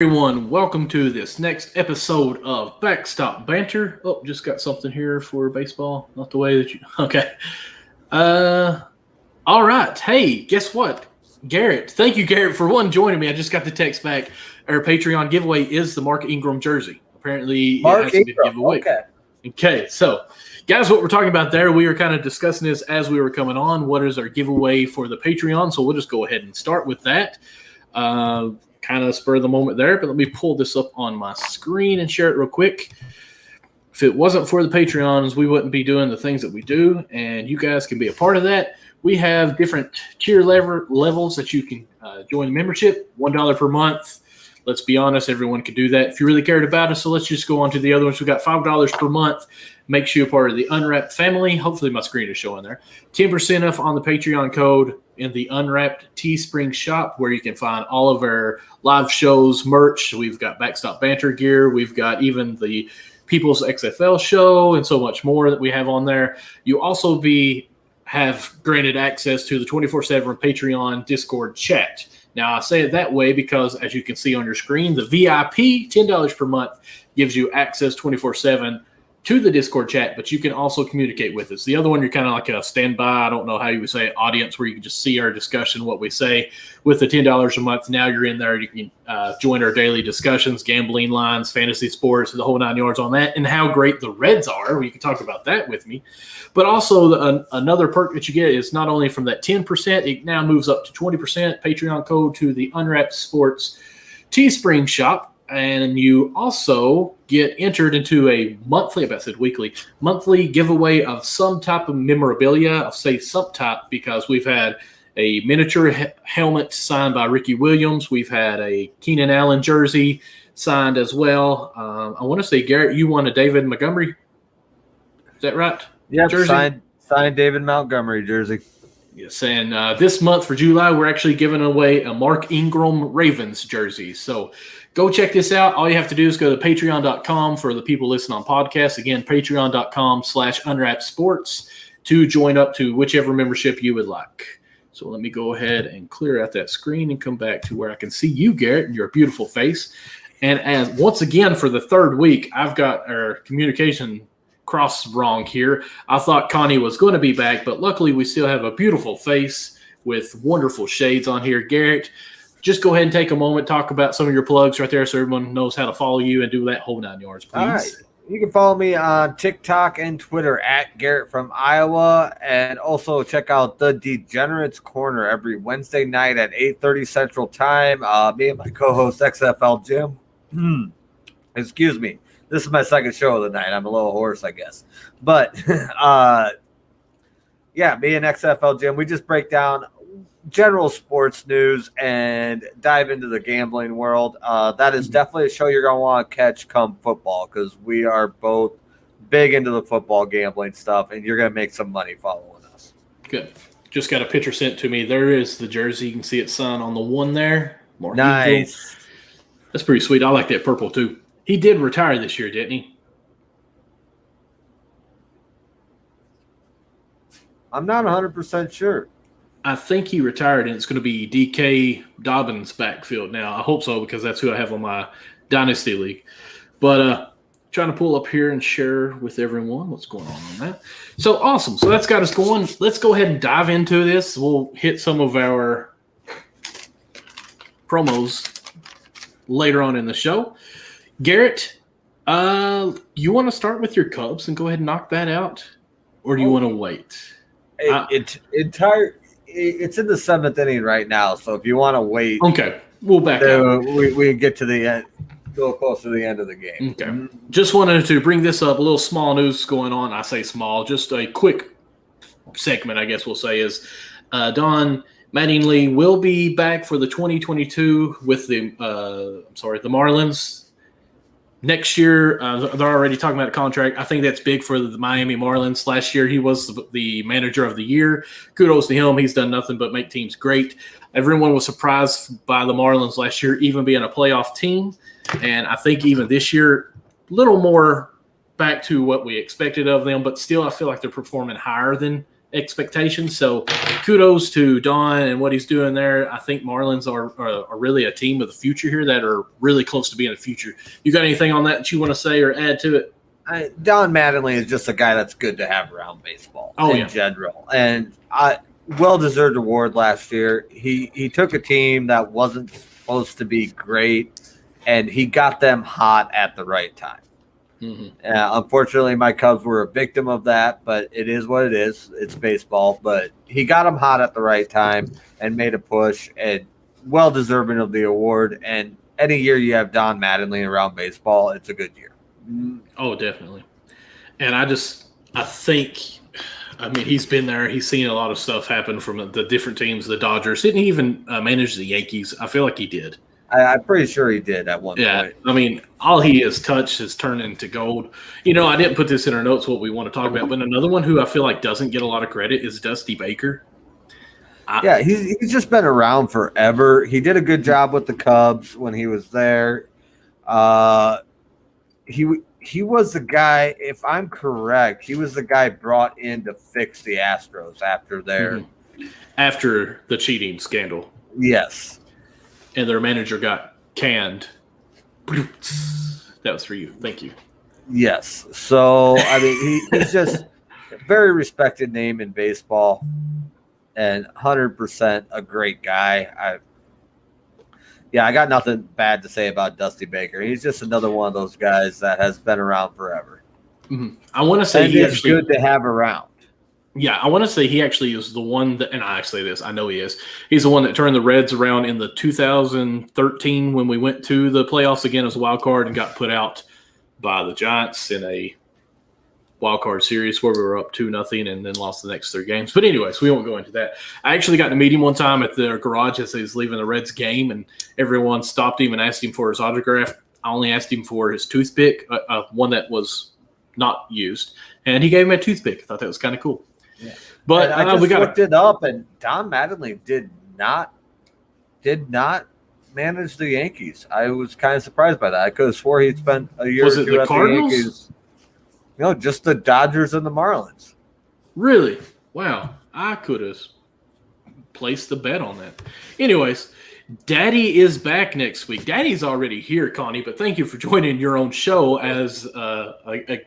Everyone, welcome to this next episode of Backstop Banter. Oh, just got something here for baseball. Not the way that you. Okay. Uh, all right. Hey, guess what? Garrett. Thank you, Garrett, for joining me. I just got the text back. Our Patreon giveaway is the Mark Ingram jersey. Apparently, it Mark hasn't been Ingram. given away. Okay. Okay, so guys, what we're talking about there, we were kind of discussing this as we were coming on. What is our giveaway for the Patreon? So we'll just go ahead and start with that. Kind of spur of the moment there, but let me pull this up on my screen and share it real quick. If it wasn't for the Patreons, we wouldn't be doing the things that we do, and you guys can be a part of that. We have different tier levels that you can join the membership, $1 per month. Let's be honest, everyone can do that if you really cared about us. So let's just go on to the other ones. We've got $5 per month. Makes you a part of the Unwrapped family. Hopefully my screen is showing there. 10% off on the Patreon code in the Unwrapped Teespring shop, where you can find all of our live shows, merch. We've got Backstop Banter gear. We've got even the People's XFL show and so much more that we have on there. You also have granted access to the 24/7 Patreon Discord chat. Now, I say it that way because, as you can see on your screen, the VIP, $10 per month, gives you access 24/7 to the Discord chat, but you can also communicate with us. The other one, you're kind of like a standby, I don't know how you would say, audience, where you can just see our discussion, what we say. With the $10 a month, now you're in there. You can join our daily discussions, gambling lines, fantasy sports, the whole 9 yards on that, and how great the Reds are. You can talk about that with me. But also, another perk that you get is not only from that 10%, it now moves up to 20% Patreon code to the Unwrapped Sports Teespring shop. And you also get entered into a monthly giveaway of some type of memorabilia. I'll say some type because we've had a miniature helmet signed by Ricky Williams. We've had a Keenan Allen jersey signed as well. I want to say, Garrett, you won a David Montgomery. Is that right? Yeah, signed David Montgomery jersey. Yes, and this month for July, we're actually giving away a Mark Ingram Ravens jersey. So go check this out. All you have to do is go to patreon.com for the people listening on podcasts. Again, patreon.com/unwrappedsports to join up to whichever membership you would like. So let me go ahead and clear out that screen and come back to where I can see you, Garrett, and your beautiful face. And as once again, for the third week, I've got our communication cross wrong here. I thought Connie was going to be back, but luckily we still have a beautiful face with wonderful shades on here. Garrett, just go ahead and take a moment, talk about some of your plugs right there so everyone knows how to follow you and do that whole 9 yards, please. All right. You can follow me on TikTok and Twitter at Garrett from Iowa, and also check out The Degenerates Corner every Wednesday night at 8:30 Central Time. Me and my co-host XFL Jim. Excuse me. This is my second show of the night. I'm a little hoarse, I guess. But, yeah, me and XFL Jim, we just break down general sports news and dive into the gambling world. That is definitely a show you're going to want to catch come football, because we are both big into the football gambling stuff, and you're going to make some money following us. Good. Just got a picture sent to me. There is the jersey. You can see it signed on the one there. Mark Nice. Ingram. That's pretty sweet. I like that purple, too. He did retire this year, didn't he? I'm not 100% sure. I think he retired, and it's going to be DK Dobbins' backfield now. I hope so, because that's who I have on my Dynasty League. But trying to pull up here and share with everyone what's going on that. So, awesome. So, that's got us going. Let's go ahead and dive into this. We'll hit some of our promos later on in the show. Garrett, you want to start with your Cubs and go ahead and knock that out, or do you want to wait? It's in the seventh inning right now, so if you want to wait, okay, we'll back up. We get to the end, go close to the end of the game. Okay, just wanted to bring this up. A little small news going on. I say small, just a quick segment, I guess we'll say, is Don Mattingly will be back for the 2022 with the Marlins. Next year, they're already talking about a contract. I think that's big for the Miami Marlins. Last year, he was the manager of the year. Kudos to him. He's done nothing but make teams great. Everyone was surprised by the Marlins last year, even being a playoff team. And I think even this year, a little more back to what we expected of them. But still, I feel like they're performing higher than expectations. So kudos to Don and what he's doing there. I think Marlins are really a team of the future here that are really close to being a future. You got anything on that you want to say or add to it? Don Mattingly is just a guy that's good to have around baseball in general. And well-deserved award last year. He took a team that wasn't supposed to be great, and he got them hot at the right time. Mm-hmm. Unfortunately, my Cubs were a victim of that, but it is what it is. It's baseball. But he got them hot at the right time and made a push, and well-deserving of the award. And any year you have Don Mattingly around baseball, it's a good year. Oh, definitely. And I think, he's been there. He's seen a lot of stuff happen from the different teams, the Dodgers. Didn't he even manage the Yankees? I feel like he did. I'm pretty sure he did at one point. All he has touched has turned into gold. I didn't put this in our notes what we want to talk about, but another one who I feel like doesn't get a lot of credit is Dusty Baker. He's just been around forever. He did a good job with the Cubs when he was there. He was the guy, if I'm correct, he was the guy brought in to fix the Astros after the cheating scandal. Yes. And their manager got canned. That was for you. Thank you. Yes. So, he's just a very respected name in baseball and 100% a great guy. I got nothing bad to say about Dusty Baker. He's just another one of those guys that has been around forever. Mm-hmm. I want to say he's good to have around. Yeah, I want to say he actually is the one that, and I say this, I know he is. He's the one that turned the Reds around in the 2013 when we went to the playoffs again as a wild card and got put out by the Giants in a wild card series where we were up 2-0 and then lost the next 3 games. But anyways, we won't go into that. I actually got to meet him one time at their garage as he was leaving the Reds game, and everyone stopped him and asked him for his autograph. I only asked him for his toothpick, one that was not used, and he gave me a toothpick. I thought that was kind of cool. Yeah. But I just looked it up, and Don Mattingly did not manage the Yankees. I was kind of surprised by that. I could have swore he'd spent a year or two at the Yankees. Just the Dodgers and the Marlins. Really? Wow. I could have placed the bet on that. Anyways, Daddy is back next week. Daddy's already here, Connie, but thank you for joining your own show as a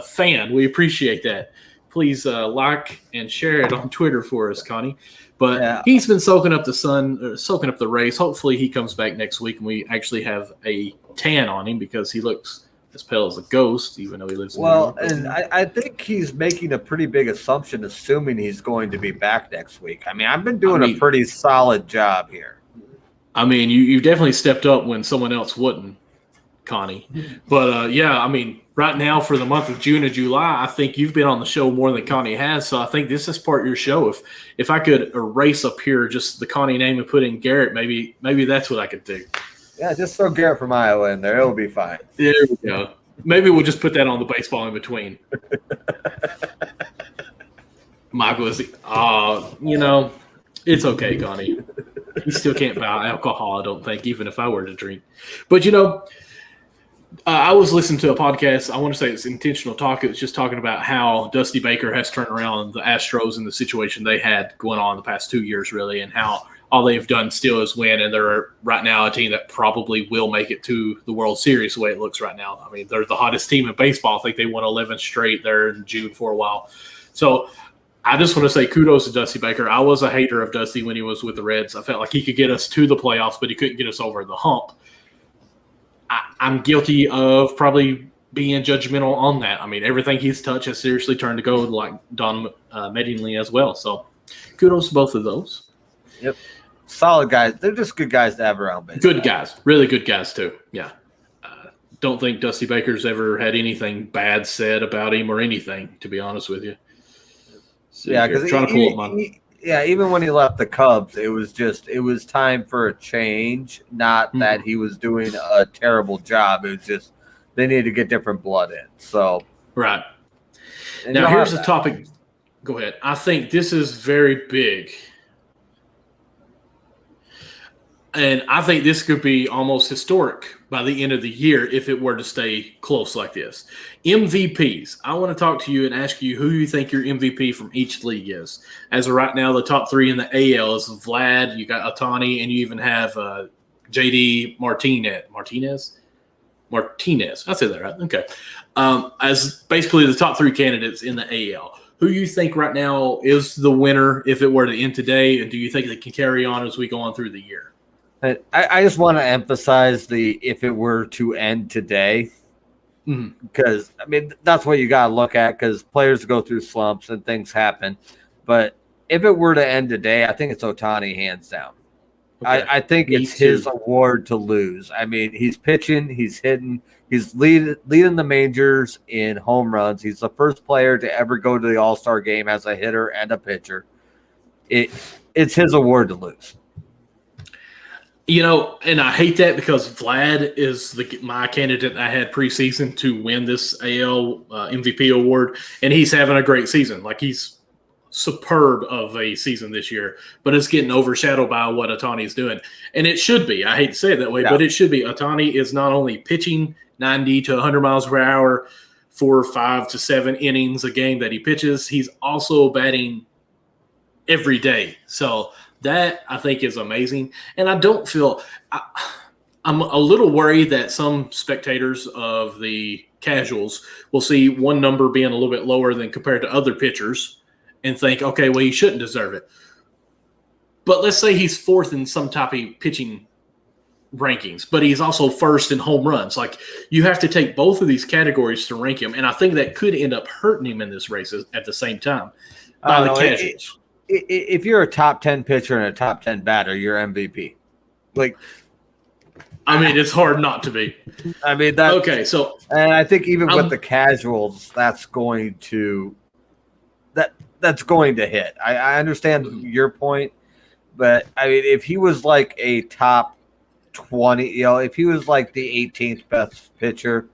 fan. We appreciate that. Please like and share it on Twitter for us, Connie. But he's been soaking up the sun, soaking up the rays. Hopefully he comes back next week and we actually have a tan on him because he looks as pale as a ghost, even though he lives in New York. And I think he's making a pretty big assumption, assuming he's going to be back next week. I've been doing a pretty solid job here. You definitely stepped up when someone else wouldn't, Connie. But, right now for the month of June and July, I think you've been on the show more than Connie has, so I think this is part of your show. If I could erase up here just the Connie name and put in Garrett, maybe that's what I could do. Yeah, just throw Garrett from Iowa in there. It'll be fine. There we go. Maybe we'll just put that on the baseball in between. Michael is, it's okay, Connie. You still can't buy alcohol, I don't think, even if I were to drink. But, I was listening to a podcast. I want to say it's Intentional Talk. It was just talking about how Dusty Baker has turned around the Astros and the situation they had going on the past 2 years, really, and how all they've done still is win, and they're right now a team that probably will make it to the World Series the way it looks right now. They're the hottest team in baseball. I think they won 11 straight there in June for a while. So I just want to say kudos to Dusty Baker. I was a hater of Dusty when he was with the Reds. I felt like he could get us to the playoffs, but he couldn't get us over the hump. I'm guilty of probably being judgmental on that. Everything he's touched has seriously turned to gold, like Don Mattingly as well. So kudos to both of those. Yep. Solid guys. They're just good guys to have around. Basically. Good guys. Really good guys, too. Yeah. Don't think Dusty Baker's ever had anything bad said about him or anything, to be honest with you. So because even when he left the Cubs, it was time for a change. Not that he was doing a terrible job. It was just they needed to get different blood in. So right. Now here's the topic. Go ahead. I think this is very big. And I think this could be almost historic by the end of the year if it were to stay close like this. MVPs. I want to talk to you and ask you who you think your MVP from each league is. As of right now, the top three in the AL is Vlad, you got Ohtani, and you even have JD Martinez. I said that right. Okay. As basically the top three candidates in the AL. Who you think right now is the winner if it were to end today, and do you think they can carry on as we go on through the year? I just want to emphasize if it were to end today, because I mean that's what you got to look at, because players go through slumps and things happen. But if it were to end today, I think it's Ohtani hands down. Okay. I think it's his award to lose. I mean, he's pitching, he's hitting, he's leading the majors in home runs. He's the first player to ever go to the All-Star game as a hitter and a pitcher. It's his award to lose. And I hate that because Vlad is my candidate I had preseason to win this AL MVP award, and he's having a great season. Like, he's superb of a season this year, but it's getting overshadowed by what Ohtani is doing. And it should be. I hate to say it that way, but it should be. Ohtani is not only pitching 90 to 100 miles per hour for 5 to 7 innings a game that he pitches, he's also batting every day. So that, I think, is amazing. And I don't feel I'm a little worried that some spectators of the casuals will see one number being a little bit lower than compared to other pitchers and think, okay, well, he shouldn't deserve it. But let's say he's fourth in some type of pitching rankings, but he's also first in home runs. Like, you have to take both of these categories to rank him, and I think that could end up hurting him in this race at the same time by the casuals. If you're a top 10 pitcher and a top 10 batter, you're MVP. Like, I mean, it's hard not to be. I mean, and I think even with the casuals, that's going to hit. I understand your point, but I mean, if he was like a top 20, if he was like the 18th best pitcher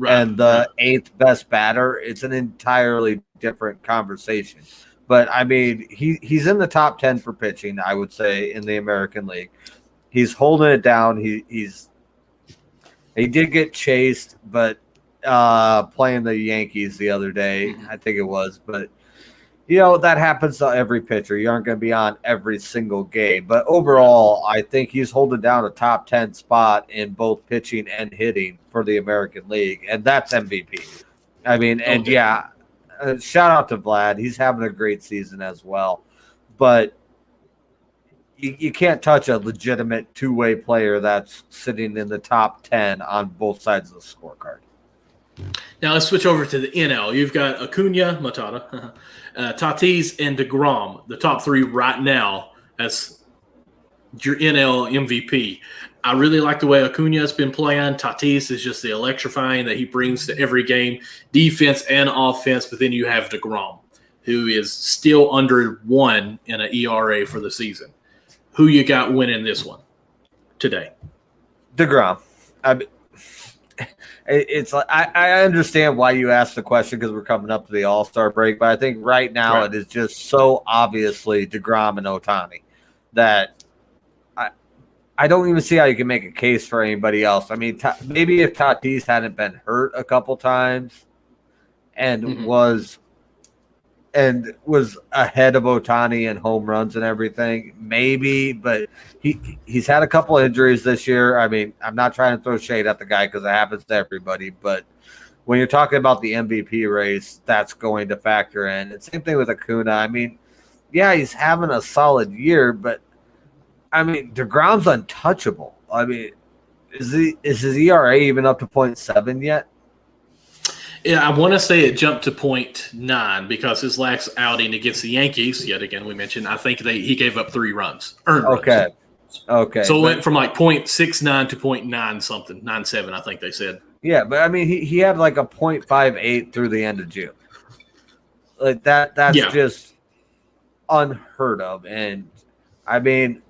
and the 8th best batter, it's an entirely different conversation. But I mean, he's in the top 10 for pitching, I would say, in the American League. He's holding it down. He did get chased, but playing the Yankees the other day, I think it was, but that happens to every pitcher. You aren't going to be on every single game. But overall, I think he's holding down a top 10 spot in both pitching and hitting for the American League, and that's MVP. I mean, and shout out to Vlad. He's having a great season as well. But you can't touch a legitimate two-way player that's sitting in the top 10 on both sides of the scorecard. Now let's switch over to the NL. You've got Acuna, Matata, Tatis, and DeGrom, the top three right now as your NL MVP. I really like the way Acuna has been playing. Tatis is just the electrifying that he brings to every game, defense and offense. But then you have DeGrom, who is still under 1 in an ERA for the season. Who you got winning this one today? DeGrom. It's like I understand why you asked the question because we're coming up to the All-Star break, but I think right now it is just so obviously DeGrom and Ohtani that I don't even see how you can make a case for anybody else. I mean, maybe if Tatis hadn't been hurt a couple times and was ahead of Ohtani in home runs and everything, maybe, but he's had a couple injuries this year. I mean, I'm not trying to throw shade at the guy because it happens to everybody, but when you're talking about the MVP race, that's going to factor in. And same thing with Acuna. I mean, yeah, he's having a solid year, but I mean, DeGrom's untouchable. I mean, is his ERA even up to 0.7 yet? Yeah, I want to say it jumped to 0.9 because his last outing against the Yankees, yet again we mentioned, I think he gave up 3 runs, earned runs. Okay. So it went from like 0.69 to 0.9 something, 9.7, I think they said. Yeah, but I mean, he had like a 0.58 through the end of June. Like that's just unheard of. And I mean,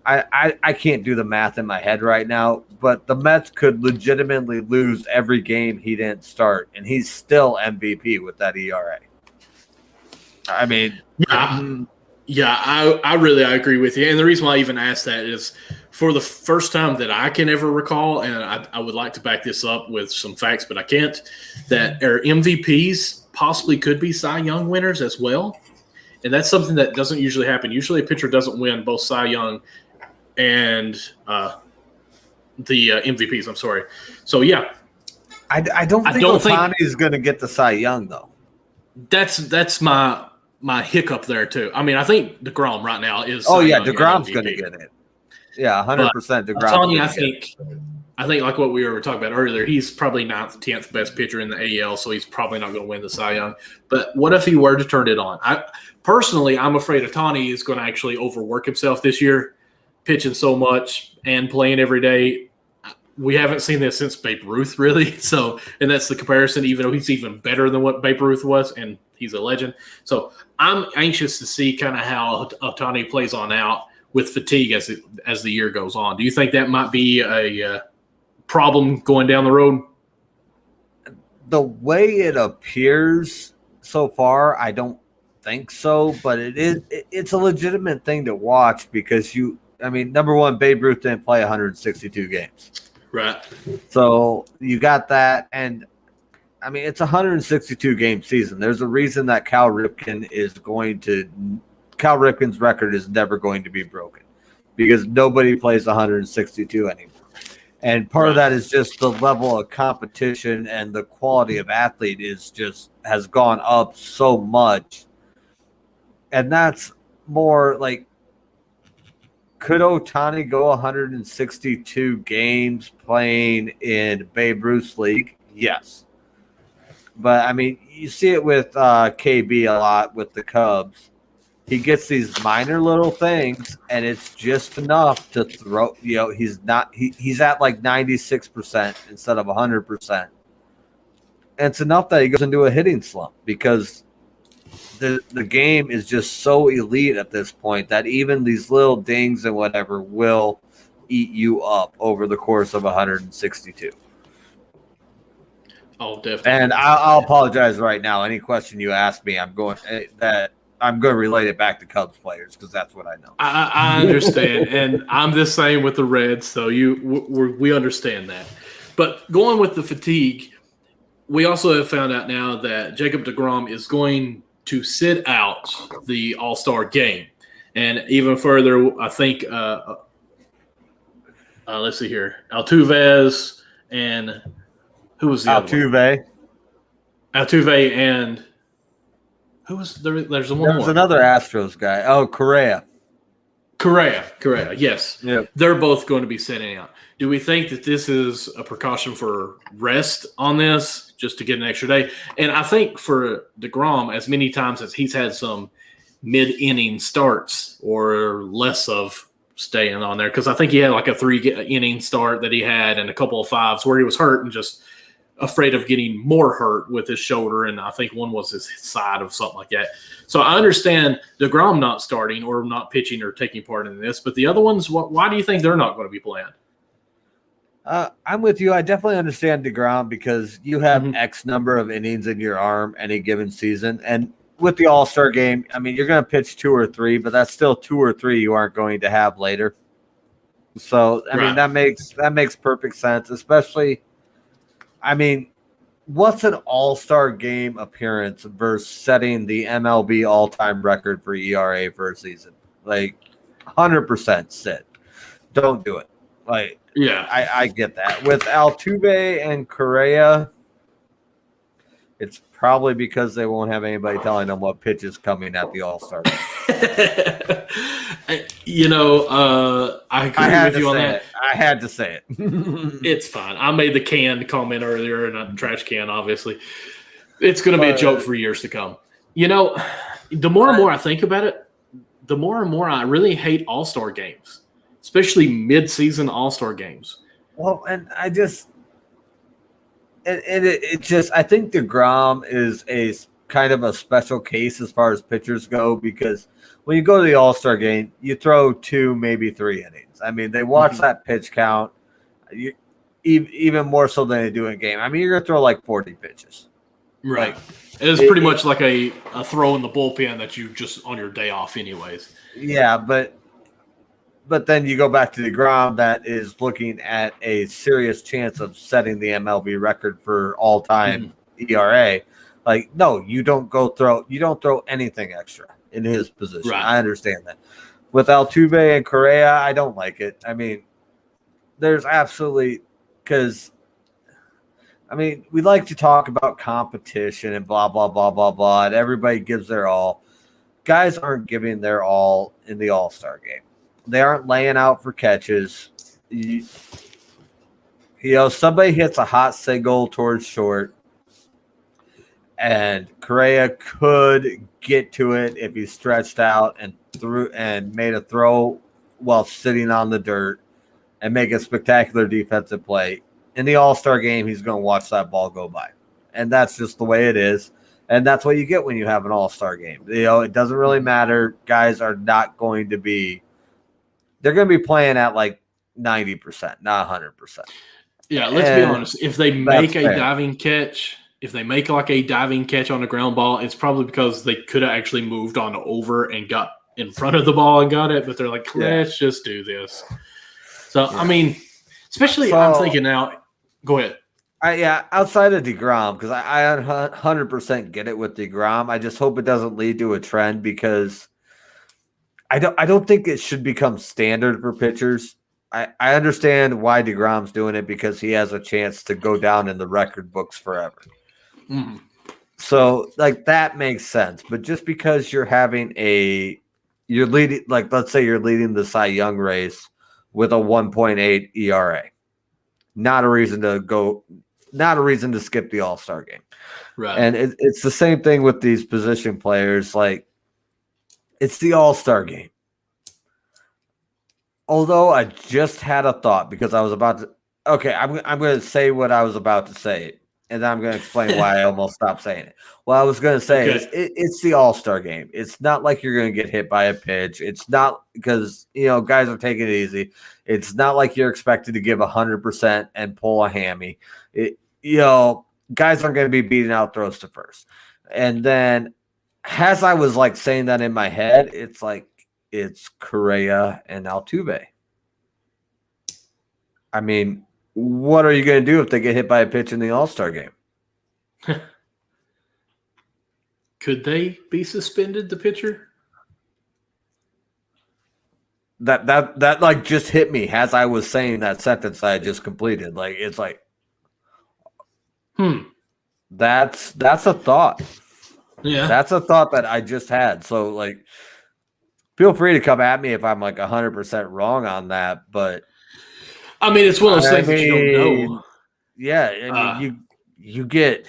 I can't do the math in my head right now, but the Mets could legitimately lose every game he didn't start, and he's still MVP with that ERA. I mean, I agree with you. And the reason why I even asked that is for the first time that I can ever recall, and I would like to back this up with some facts, but I can't, that our MVPs possibly could be Cy Young winners as well. And that's something that doesn't usually happen. Usually a pitcher doesn't win both Cy Young and the MVPs. I'm sorry. So, yeah. I don't think Ohtani is going to get the Cy Young, though. That's my hiccup there, too. I mean, I think DeGrom right now is Cy Young DeGrom's going to get it. Yeah, 100% DeGrom. Ohtani, I think like what we were talking about earlier, he's probably 9th, 10th best pitcher in the AL, so he's probably not going to win the Cy Young. But what if he were to turn it on? Personally, I'm afraid Ohtani is going to actually overwork himself this year, pitching so much and playing every day. We haven't seen this since Babe Ruth, really. So, and that's the comparison, even though he's even better than what Babe Ruth was, and he's a legend. So I'm anxious to see kind of how Ohtani plays on out with fatigue as the year goes on. Do you think that might be a problem going down the road? The way it appears so far, I don't think so, but it's a legitimate thing to watch because number one, Babe Ruth didn't play 162 games. Right. So you got that, and it's a 162 game season. There's a reason that Cal Ripken's record is never going to be broken because nobody plays 162 anymore. And part of that is just the level of competition and the quality of athlete has gone up so much. And that's more like, could Ohtani go 162 games playing in Babe Ruth's league? Yes. But, you see it with KB a lot with the Cubs. He gets these minor little things, and it's just enough to throw. He's at like 96% instead of 100%. And it's enough that he goes into a hitting slump because the game is just so elite at this point that even these little dings and whatever will eat you up over the course of 162. Oh, definitely. And I'll apologize right now. Any question you ask me, I'm going to relate it back to Cubs players because that's what I know. I understand, and I'm the same with the Reds, so we understand that. But going with the fatigue, we also have found out now that Jacob deGrom is going to sit out the All-Star game. And even further, I think, let's see here, Altuve and who was the other one? Altuve and who was there? There's one more. There was another Astros guy. Oh, Correa, yes. Yep. They're both going to be sitting out. Do we think that this is a precaution for rest on this, just to get an extra day? And I think for DeGrom, as many times as he's had some mid-inning starts or less of staying on there, because I think he had like a 3-inning start that he had and a couple of 5s where he was hurt and just afraid of getting more hurt with his shoulder, and I think one was his side of something like that. So I understand DeGrom not starting or not pitching or taking part in this, but the other ones, why do you think they're not going to be playing? I'm with you. I definitely understand DeGrom because you have X number of innings in your arm any given season. And with the All-Star game, you're going to pitch 2 or 3, but that's still 2 or 3 you aren't going to have later. So, that makes perfect sense, especially, what's an All-Star game appearance versus setting the MLB all-time record for ERA for a season? Like, 100% sit. Don't do it. Like, yeah, I get that. With Altuve and Correa, it's probably because they won't have anybody telling them what pitch is coming at the All-Star game. I agree with you on that. I had to say it. It's fine. I made the canned comment earlier, and a trash can, obviously. It's going to be a joke for years to come. The more and more I think about it, the more and more I really hate All-Star games, especially mid-season All-Star games. Well, and I just – I think DeGrom is a kind of a special case as far as pitchers go because when you go to the All-Star game, you throw 2, maybe 3 innings. They watch that pitch count even more so than they do in game. You're going to throw like 40 pitches. Right. It's pretty much like a throw in the bullpen that you just on your day off anyways. Yeah, but But then you go back to DeGrom that is looking at a serious chance of setting the MLB record for all-time ERA. Like, no, you don't throw anything extra in his position. Right. I understand that. With Altuve and Correa, I don't like it. I mean, there's absolutely because we like to talk about competition and blah blah blah blah blah, and everybody gives their all. Guys aren't giving their all in the All-Star game. They aren't laying out for catches. Somebody hits a hot single towards short, and Correa could get to it if he stretched out and threw and made a throw while sitting on the dirt and make a spectacular defensive play. In the All-Star game, he's going to watch that ball go by. And that's just the way it is. And that's what you get when you have an All-Star game. It doesn't really matter. Guys are not going to be – they're going to be playing at like 90%, not 100%. Yeah, let's be honest. If they make a diving catch – if they make like a diving catch on a ground ball, it's probably because they could have actually moved on over and got in front of the ball and got it, but they're like, let's just do this. So, especially I'm thinking now – go ahead. Outside of DeGrom, because I 100% get it with DeGrom. I just hope it doesn't lead to a trend because I don't think it should become standard for pitchers. I understand why DeGrom's doing it because he has a chance to go down in the record books forever. Mm-hmm. So, like, that makes sense. But just because you're leading, like, let's say you're leading the Cy Young race with a 1.8 ERA, not a reason to skip the All-Star game. Right. And it's the same thing with these position players. Like, it's the All-Star game. Although I just had a thought because I was about to – okay, I'm going to say what I was about to say, and then I'm going to explain why I almost stopped saying it. What I was going to say is it's the All-Star game. It's not like you're going to get hit by a pitch. It's not because, guys are taking it easy. It's not like you're expected to give 100% and pull a hammy. Guys aren't going to be beating out throws to first. And then as I was like saying that in my head, it's like it's Correa and Altuve. I mean, what are you going to do if they get hit by a pitch in the All-Star game? Could they be suspended, the pitcher? That like just hit me as I was saying that sentence I just completed. Like, it's like, that's a thought. Yeah. That's a thought that I just had. So, like, feel free to come at me if I'm like 100% wrong on that. But I mean, it's one of those things that you don't know. Yeah. I mean, you get.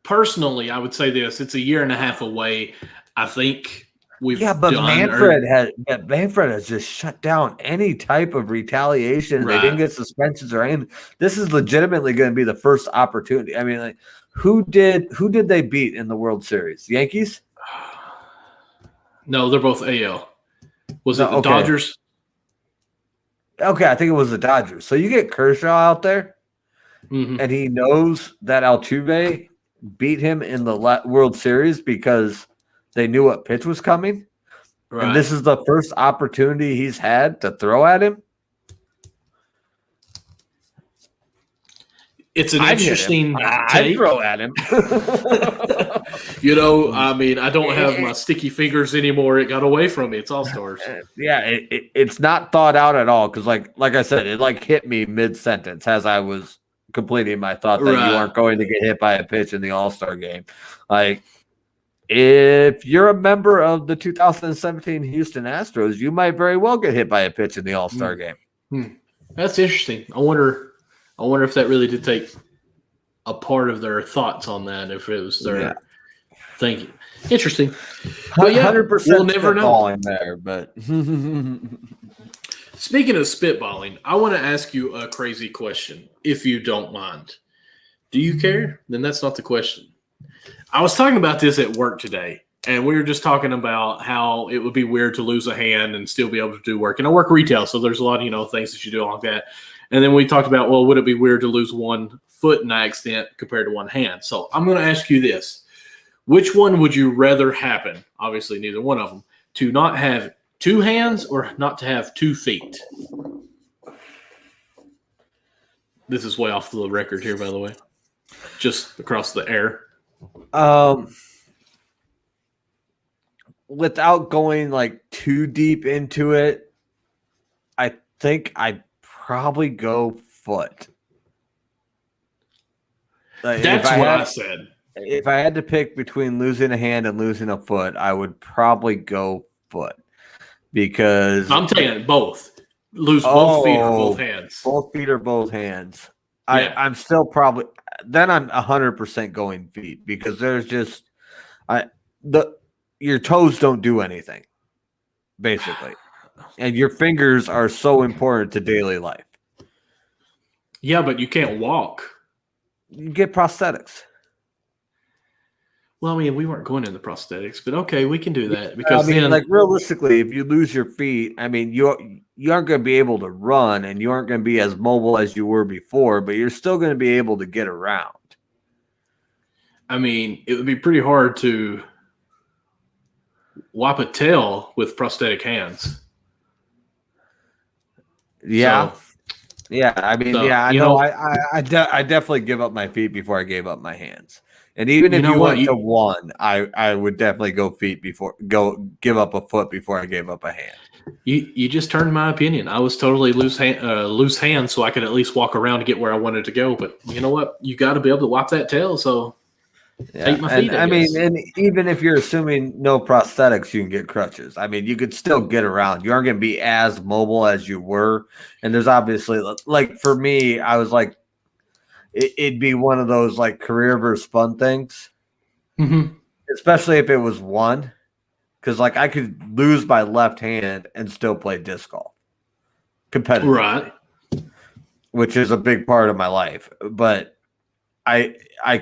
Personally, I would say this. It's a year and a half away. I think but Manfred has just shut down any type of retaliation. Right. They didn't get suspensions or anything. This is legitimately going to be the first opportunity. I mean, like, who did they beat in the World Series? Yankees? No, they're both AL. Was it the Dodgers? Okay, I think it was the Dodgers. So you get Kershaw out there, and he knows that Altuve beat him in the World Series because they knew what pitch was coming. Right. And this is the first opportunity he's had to throw at him. It's an interesting take. I'd throw at him. I mean, I don't have my sticky fingers anymore. It got away from me. It's All-Stars. Yeah, it's not thought out at all because, like I said, it like hit me mid-sentence as I was completing my thought that you aren't going to get hit by a pitch in the All-Star game. Like, if you're a member of the 2017 Houston Astros, you might very well get hit by a pitch in the All-Star game. That's interesting. I wonder if that really did take a part of their thoughts on that, if it was their thinking. Interesting. But 100% we'll never know. In there, but speaking of spitballing, I want to ask you a crazy question, if you don't mind. Do you care? Then that's not the question. I was talking about this at work today, and we were just talking about how it would be weird to lose a hand and still be able to do work. And I work retail, so there's a lot of, things that you do like that. And then we talked about, well, would it be weird to lose one foot in an accident compared to one hand? So I'm going to ask you this. Which one would you rather happen? Obviously, neither one of them. To not have 2 hands or not to have 2 feet? This is way off the record here, by the way. Just across the air. Without going like too deep into it, I think I'd probably go foot. That's what I said. If I had to pick between losing a hand and losing a foot, I would probably go foot because I'm taking both. Lose both feet or both hands. Both feet or both hands. Yeah. I'm still probably then I'm 100% going feet because there's just your toes don't do anything basically, and your fingers are so important to daily life. Yeah, but you can't walk. You get prosthetics. Well, I mean, we weren't going into prosthetics, but okay, we can do that because like realistically, if you lose your feet, I mean, you aren't going to be able to run, and you aren't going to be as mobile as you were before, but you're still going to be able to get around. I mean, it would be pretty hard to wipe a tail with prosthetic hands. Yeah. Yeah, I mean, I know. I definitely give up my feet before I gave up my hands. And even if you went to one, I would definitely go feet before give up a foot before I gave up a hand. You just turned my opinion. I was totally loose hands, so I could at least walk around to get where I wanted to go. But you know what? You got to be able to wipe that tail. So take my feet. I mean, and even if you're assuming no prosthetics, you can get crutches. I mean, you could still get around. You aren't going to be as mobile as you were. And there's obviously, like for me, I was like, it'd be one of those like career versus fun things, especially if it was one. Because like I could lose my left hand and still play disc golf competitively, right? Which is a big part of my life. But I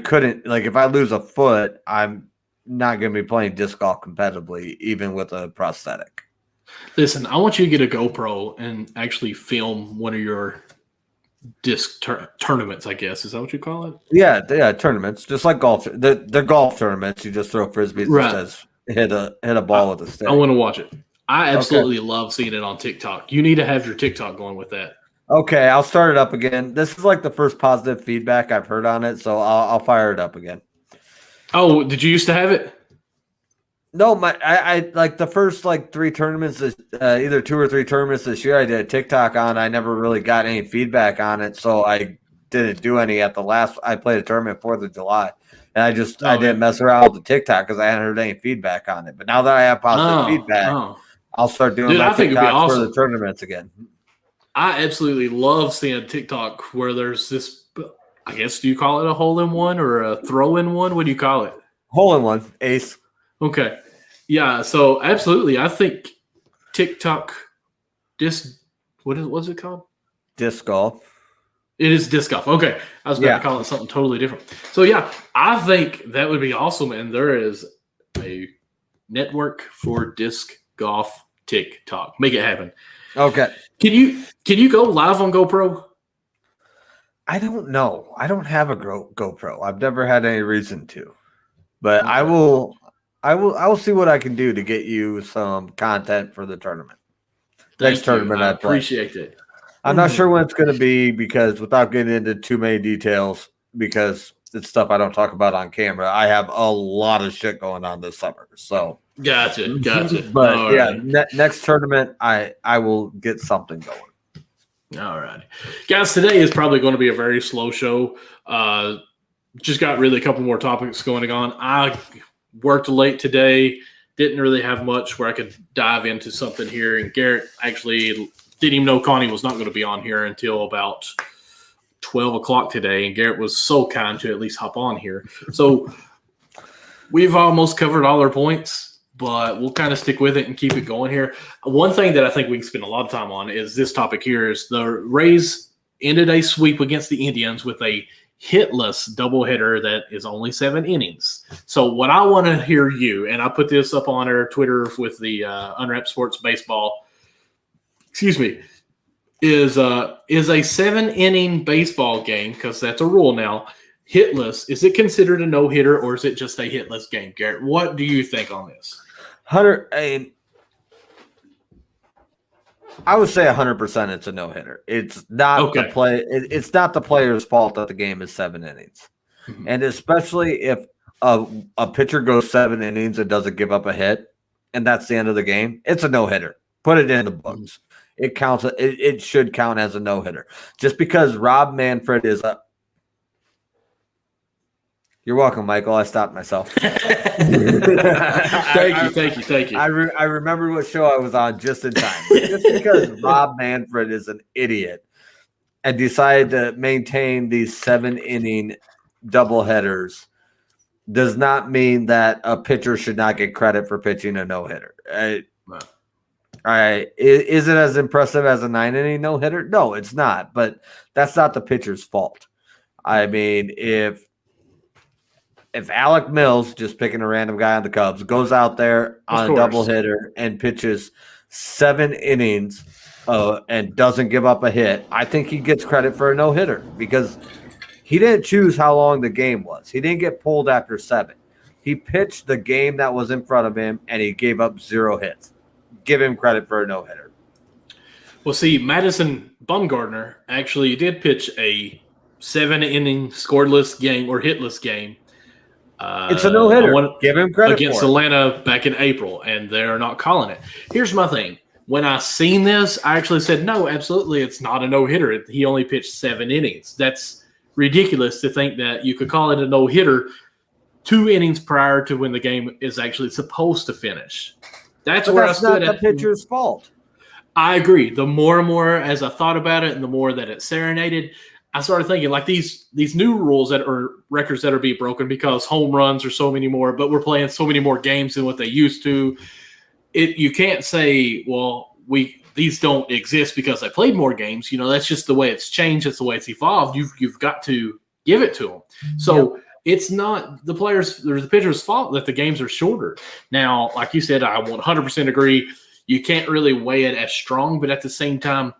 couldn't, like, if I lose a foot, I'm not going to be playing disc golf competitively, even with a prosthetic. Listen, I want you to get a GoPro and actually film one of your disc tournaments, I guess. Is that what you call it? Yeah, tournaments. Just like golf. They're golf tournaments. You just throw frisbees and says hit a ball with a stick. I want to watch it. I absolutely love seeing it on TikTok. You need to have your TikTok going with that. Okay, I'll start it up again. This is like the first positive feedback I've heard on it, so I'll fire it up again. Oh, did you used to have it? No, I like the first like 3 tournaments, either 2 or 3 tournaments this year I did a TikTok on. I never really got any feedback on it, so I didn't do any at the last. I played a tournament 4th of July, and I didn't mess around with the TikTok because I hadn't heard any feedback on it. But now that I have positive feedback, I'll start doing my TikToks for the tournaments again. I absolutely love seeing TikTok where there's this, I guess, do you call it a hole-in-one or a throw-in-one? What do you call it? Hole-in-one, ace. Okay. Yeah, so absolutely. I think TikTok what's it called? Disc golf. It is disc golf. Okay. I was about to call it something totally different. So, yeah, I think that would be awesome. And there is a network for disc golf TikTok. Make it happen. Okay. Can you go live on GoPro? I don't know. I don't have a GoPro. I've never had any reason to. But I will see what I can do to get you some content for the tournament. Next tournament I appreciate it. I'm not sure when it's going to be because without getting into too many details, because it's stuff I don't talk about on camera, I have a lot of shit going on this summer. So Gotcha. But right. Next tournament, I will get something going. All right. Guys, today is probably going to be a very slow show. Just got really a couple more topics going on. I worked late today. Didn't really have much where I could dive into something here. And Garrett actually didn't even know Connie was not going to be on here until about 12 o'clock today. And Garrett was so kind to at least hop on here. So we've almost covered all our points, but we'll kind of stick with it and keep it going here. One thing that I think we can spend a lot of time on is this topic here is the Rays ended a sweep against the Indians with a hitless doubleheader that is only 7 innings. So what I want to hear you, and I put this up on our Twitter with the Unwrapped Sports Baseball, is a 7-inning baseball game, because that's a rule now, hitless. Is it considered a no-hitter or is it just a hitless game, Garrett? What do you think on this? Hunter, I would say 100% it's a no-hitter. It's not Okay. It's not the player's fault that the game is 7 innings. Mhm. And especially if a pitcher goes 7 innings and doesn't give up a hit, and that's the end of the game, it's a no-hitter. Put it in the books. It counts. It should count as a no-hitter. Just because Rob Manfred is a You're welcome, Michael. I stopped myself. Thank you. I remember what show I was on just in time. Just because Rob Manfred is an idiot and decided to maintain these 7-inning doubleheaders does not mean that a pitcher should not get credit for pitching a no-hitter. Is it as impressive as a 9-inning no-hitter? No, it's not. But that's not the pitcher's fault. I mean, if Alec Mills, just picking a random guy on the Cubs, goes out there on a doubleheader and pitches 7 innings and doesn't give up a hit, I think he gets credit for a no-hitter because he didn't choose how long the game was. He didn't get pulled after 7. He pitched the game that was in front of him, and he gave up 0 hits. Give him credit for a no-hitter. Well, see, Madison Bumgarner actually did pitch a 7-inning scoreless game or hitless game. It's a no-hitter. Give him credit against Atlanta back in April, and they're not calling it. Here's my thing. When I seen this, I actually said, no, absolutely, it's not a no-hitter. He only pitched 7 innings. That's ridiculous to think that you could call it a no-hitter 2 innings prior to when the game is actually supposed to finish. That's where I stood. That's not the pitcher's fault. I agree. The more and more as I thought about it and the more that it serenaded, I started thinking like these new rules that are records that are being broken because home runs are so many more, but we're playing so many more games than what they used to. You can't say, well, these don't exist because I played more games. That's just the way it's changed. It's the way it's evolved. You've got to give it to them. So it's not the players or the pitcher's fault that the games are shorter. Now, like you said, I 100% agree. You can't really weigh it as strong, but at the same time,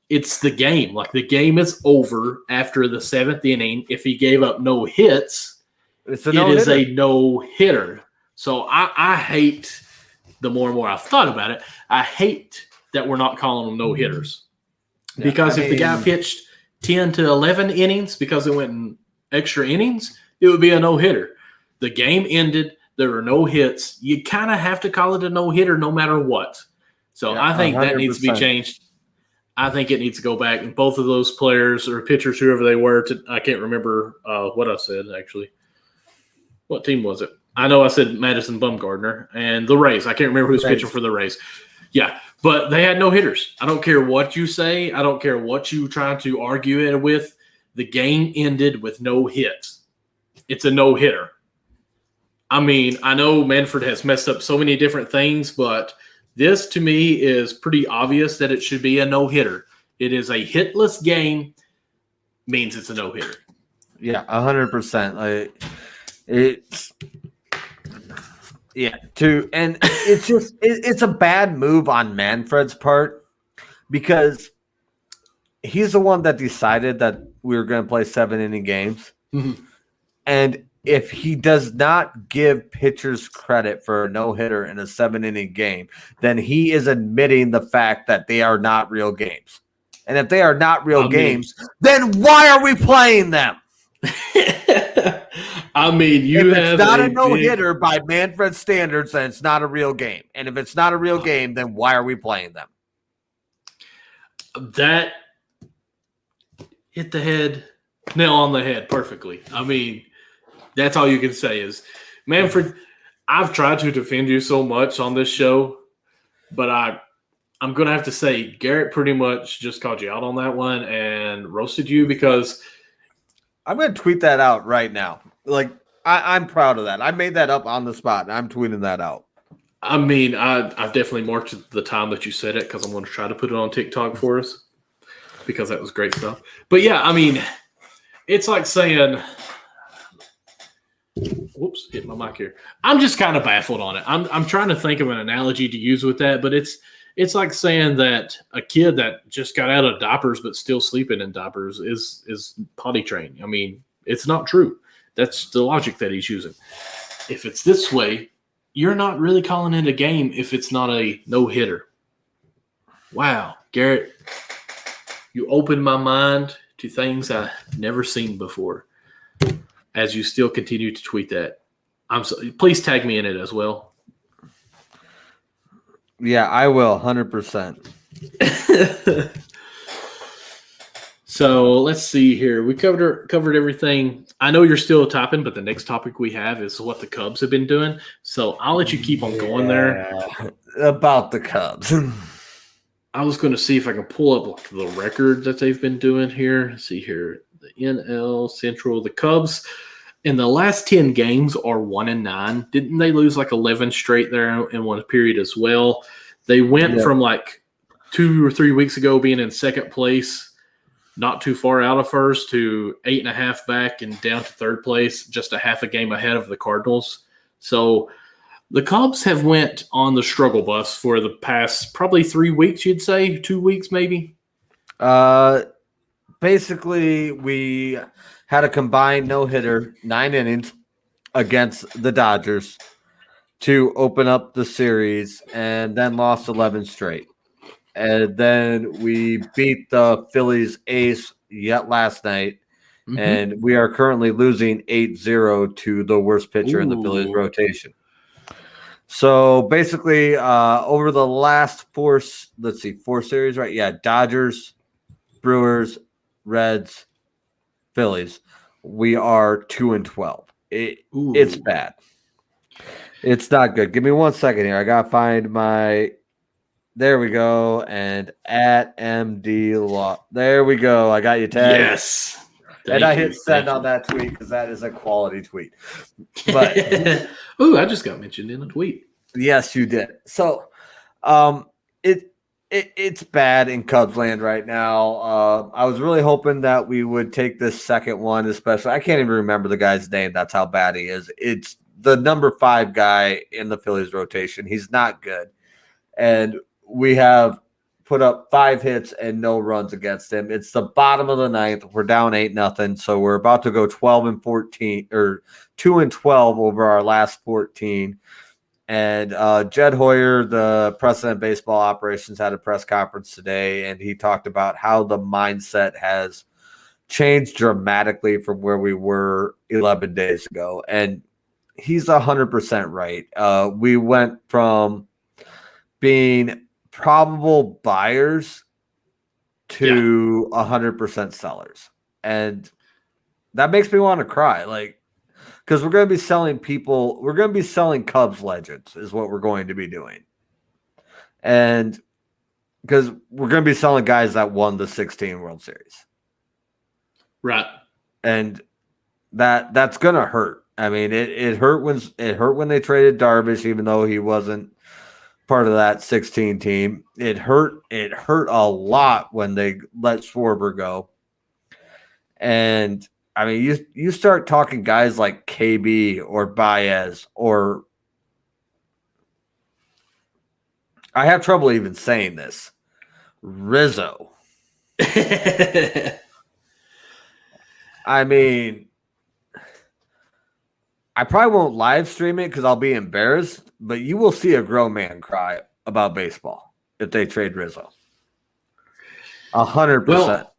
it's the game. Like the game is over after the 7th inning. If he gave up no hits, it is a no-hitter. So I hate, the more and more I've thought about it, I hate that we're not calling them no-hitters. Because if the guy pitched 10 to 11 innings because it went in extra innings, it would be a no-hitter. The game ended. There were no hits. You kind of have to call it a no-hitter no matter what. So I think 100%. That needs to be changed. I think it needs to go back. And both of those players or pitchers, whoever they were, I can't remember what I said, actually. What team was it? I know I said Madison Bumgarner and the Rays. I can't remember who's pitching for the Rays. Yeah, but they had no hitters. I don't care what you say. I don't care what you try to argue it with. The game ended with no hits. It's a no-hitter. I mean, I know Manfred has messed up so many different things, but this, to me, is pretty obvious that it should be a no-hitter. It is a hitless game, means it's a no-hitter. Yeah, 100%. It's a bad move on Manfred's part because he's the one that decided that we were going to play 7-inning games. Mm-hmm. And if he does not give pitchers credit for a no-hitter in a 7-inning game, then he is admitting the fact that they are not real games. And if they are not real games, then why are we playing them? I mean, if it's not a no-hitter by Manfred standards, then it's not a real game. And if it's not a real game, then why are we playing them? That hit the nail on the head perfectly. I mean, that's all you can say is, Manfred, I've tried to defend you so much on this show, but I'm going to have to say Garrett pretty much just called you out on that one and roasted you because I'm going to tweet that out right now. Like, I'm proud of that. I made that up on the spot, and I'm tweeting that out. I mean, I've definitely marked the time that you said it because I'm going to try to put it on TikTok for us because that was great stuff. But, yeah, I mean, it's like saying – whoops, hit my mic here. I'm just kind of baffled on it. I'm trying to think of an analogy to use with that, but it's like saying that a kid that just got out of diapers but still sleeping in diapers is potty trained. I mean, it's not true. That's the logic that he's using. If it's this way, you're not really calling it a game if it's not a no-hitter. Wow, Garrett, you opened my mind to things I've never seen before. As you still continue to tweet that, please tag me in it as well. Yeah, I will, 100%. So let's see here. We covered everything. I know you're still typing, but the next topic we have is what the Cubs have been doing. So I'll let you keep on going there. About the Cubs. I was going to see if I can pull up the record that they've been doing here. Let's see here, the NL Central, the Cubs in the last 10 games are 1-9. Didn't they lose like 11 straight there in one period as well? They went from like 2 or 3 weeks ago being in second place, not too far out of first, to 8.5 back and down to third place, just a half a game ahead of the Cardinals. So the Cubs have went on the struggle bus for the past probably 3 weeks, you'd say, 2 weeks maybe. Basically, we had a combined no-hitter, 9 innings against the Dodgers to open up the series, and then lost 11 straight. And then we beat the Phillies ace yet last night, and we are currently losing 8-0 to the worst pitcher in the Phillies rotation. So basically, over the last four series, right? Yeah, Dodgers, Brewers, Reds, Phillies. We are 2-12. It's bad. It's not good. Give me 1 second here. I gotta find my. There we go. And at MD Law. There we go. I got you tagged. Yes. I hit send on that tweet because that is a quality tweet. But I just got mentioned in a tweet. Yes, you did. So it's bad in Cubs land right now. I was really hoping that we would take this second one, especially. I can't even remember the guy's name. That's how bad he is. It's the number 5 guy in the Phillies rotation. He's not good. And we have put up 5 hits and no runs against him. It's the bottom of the ninth. We're down 8-0. So we're about to go 12-14 or 2-12 over our last 14. And Jed Hoyer, the president of baseball operations, had a press conference today, and he talked about how the mindset has changed dramatically from where we were 11 days ago. And he's 100% right. We went from being probable buyers to 100% sellers. And that makes me want to cry. Like, because we're going to be selling people, we're going to be selling Cubs legends is what we're going to be doing. And because we're going to be selling guys that won the 16 World Series. Right. And that's going to hurt. I mean, it hurt when they traded Darvish, even though he wasn't part of that 16 team. It hurt a lot when they let Schwarber go. And I mean, you start talking guys like KB or Baez, or I have trouble even saying this, Rizzo. I mean, I probably won't live stream it because I'll be embarrassed, but you will see a grown man cry about baseball if they trade Rizzo. 100%. Well,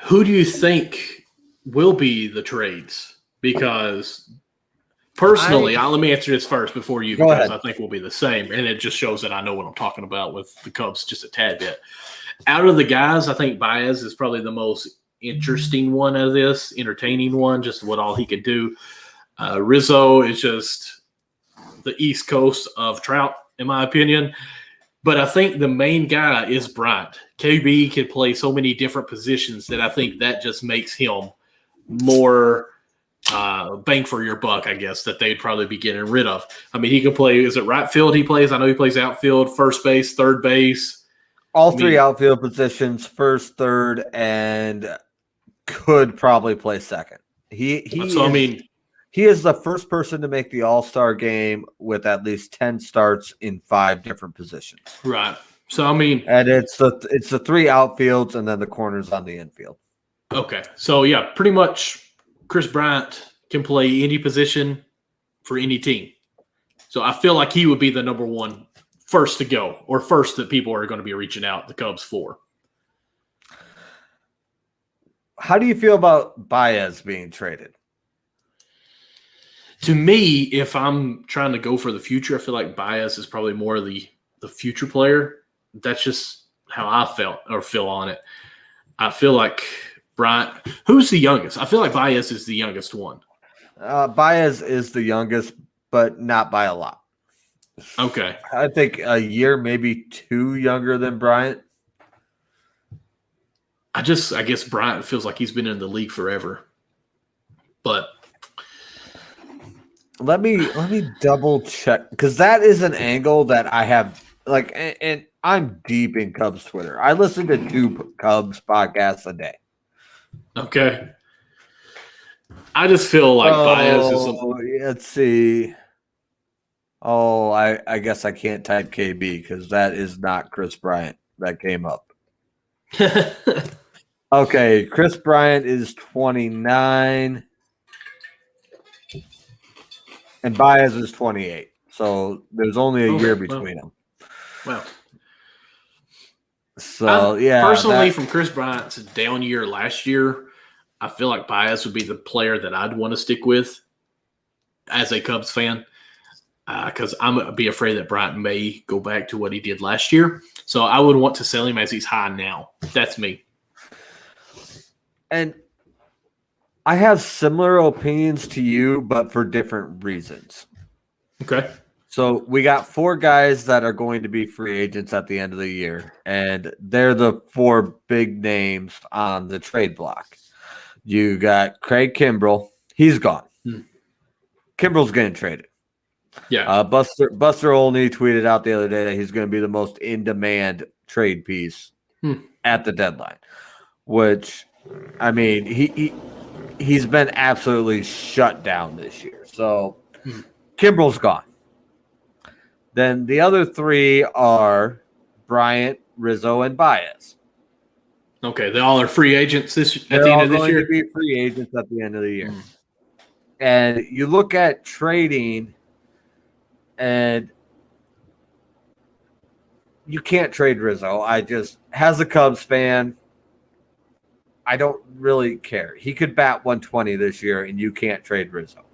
who do you think will be the trades? Because personally, let me answer this first before you, because I think we'll be the same. And it just shows that I know what I'm talking about with the Cubs just a tad bit. Out of the guys, I think Baez is probably the most interesting one of this, entertaining one, just what all he could do. Rizzo is just the East Coast of Trout, in my opinion. But I think the main guy is Bryant. KB can play so many different positions that I think that just makes him more bang for your buck, I guess, that they'd probably be getting rid of. I mean, he can play – is it right field he plays? I know he plays outfield, first base, third base. All three outfield positions, first, third, and could probably play second. He is the first person to make the All-Star game with at least 10 starts in 5 different positions. Right. So, I mean – and it's the 3 outfields and then the corners on the infield. Okay. So, yeah, pretty much Chris Bryant can play any position for any team. So, I feel like he would be the number one first to go or first that people are going to be reaching out the Cubs for. How do you feel about Baez being traded? To me, if I'm trying to go for the future, I feel like Baez is probably more of the future player. That's just how I feel on it. I feel like Bryant, who's the youngest? I feel like Baez is the youngest one. Baez is the youngest, but not by a lot. Okay. I think a year, maybe 2 younger than Bryant. I guess Bryant feels like he's been in the league forever. But let me double check, because that is an angle that I have, like, and I'm deep in Cubs Twitter. I listen to 2 Cubs podcasts a day. Okay. I just feel like Baez is let's see. Oh, I guess I can't type KB because that is not Chris Bryant that came up. Okay, Chris Bryant is 29 and Baez is 28. So there's only a year between them. Wow. So, personally, from Chris Bryant's down year last year, I feel like Baez would be the player that I'd want to stick with as a Cubs fan, because I'm going to be afraid that Bryant may go back to what he did last year. So I would want to sell him as he's high now. That's me. And I have similar opinions to you, but for different reasons. Okay. So we got 4 guys that are going to be free agents at the end of the year, and they're the 4 big names on the trade block. You got Craig Kimbrell. He's gone. Kimbrell's getting traded. Yeah. Buster Olney tweeted out the other day that he's going to be the most in-demand trade piece at the deadline, which, I mean, he's been absolutely shut down this year. So Kimbrell's gone. Then the other 3 are Bryant, Rizzo, and Baez. Okay, they all are free agents at the end of this year? They're all going to be free agents at the end of the year. And you look at trading, and you can't trade Rizzo. As a Cubs fan, I don't really care. He could bat 120 this year, and you can't trade Rizzo.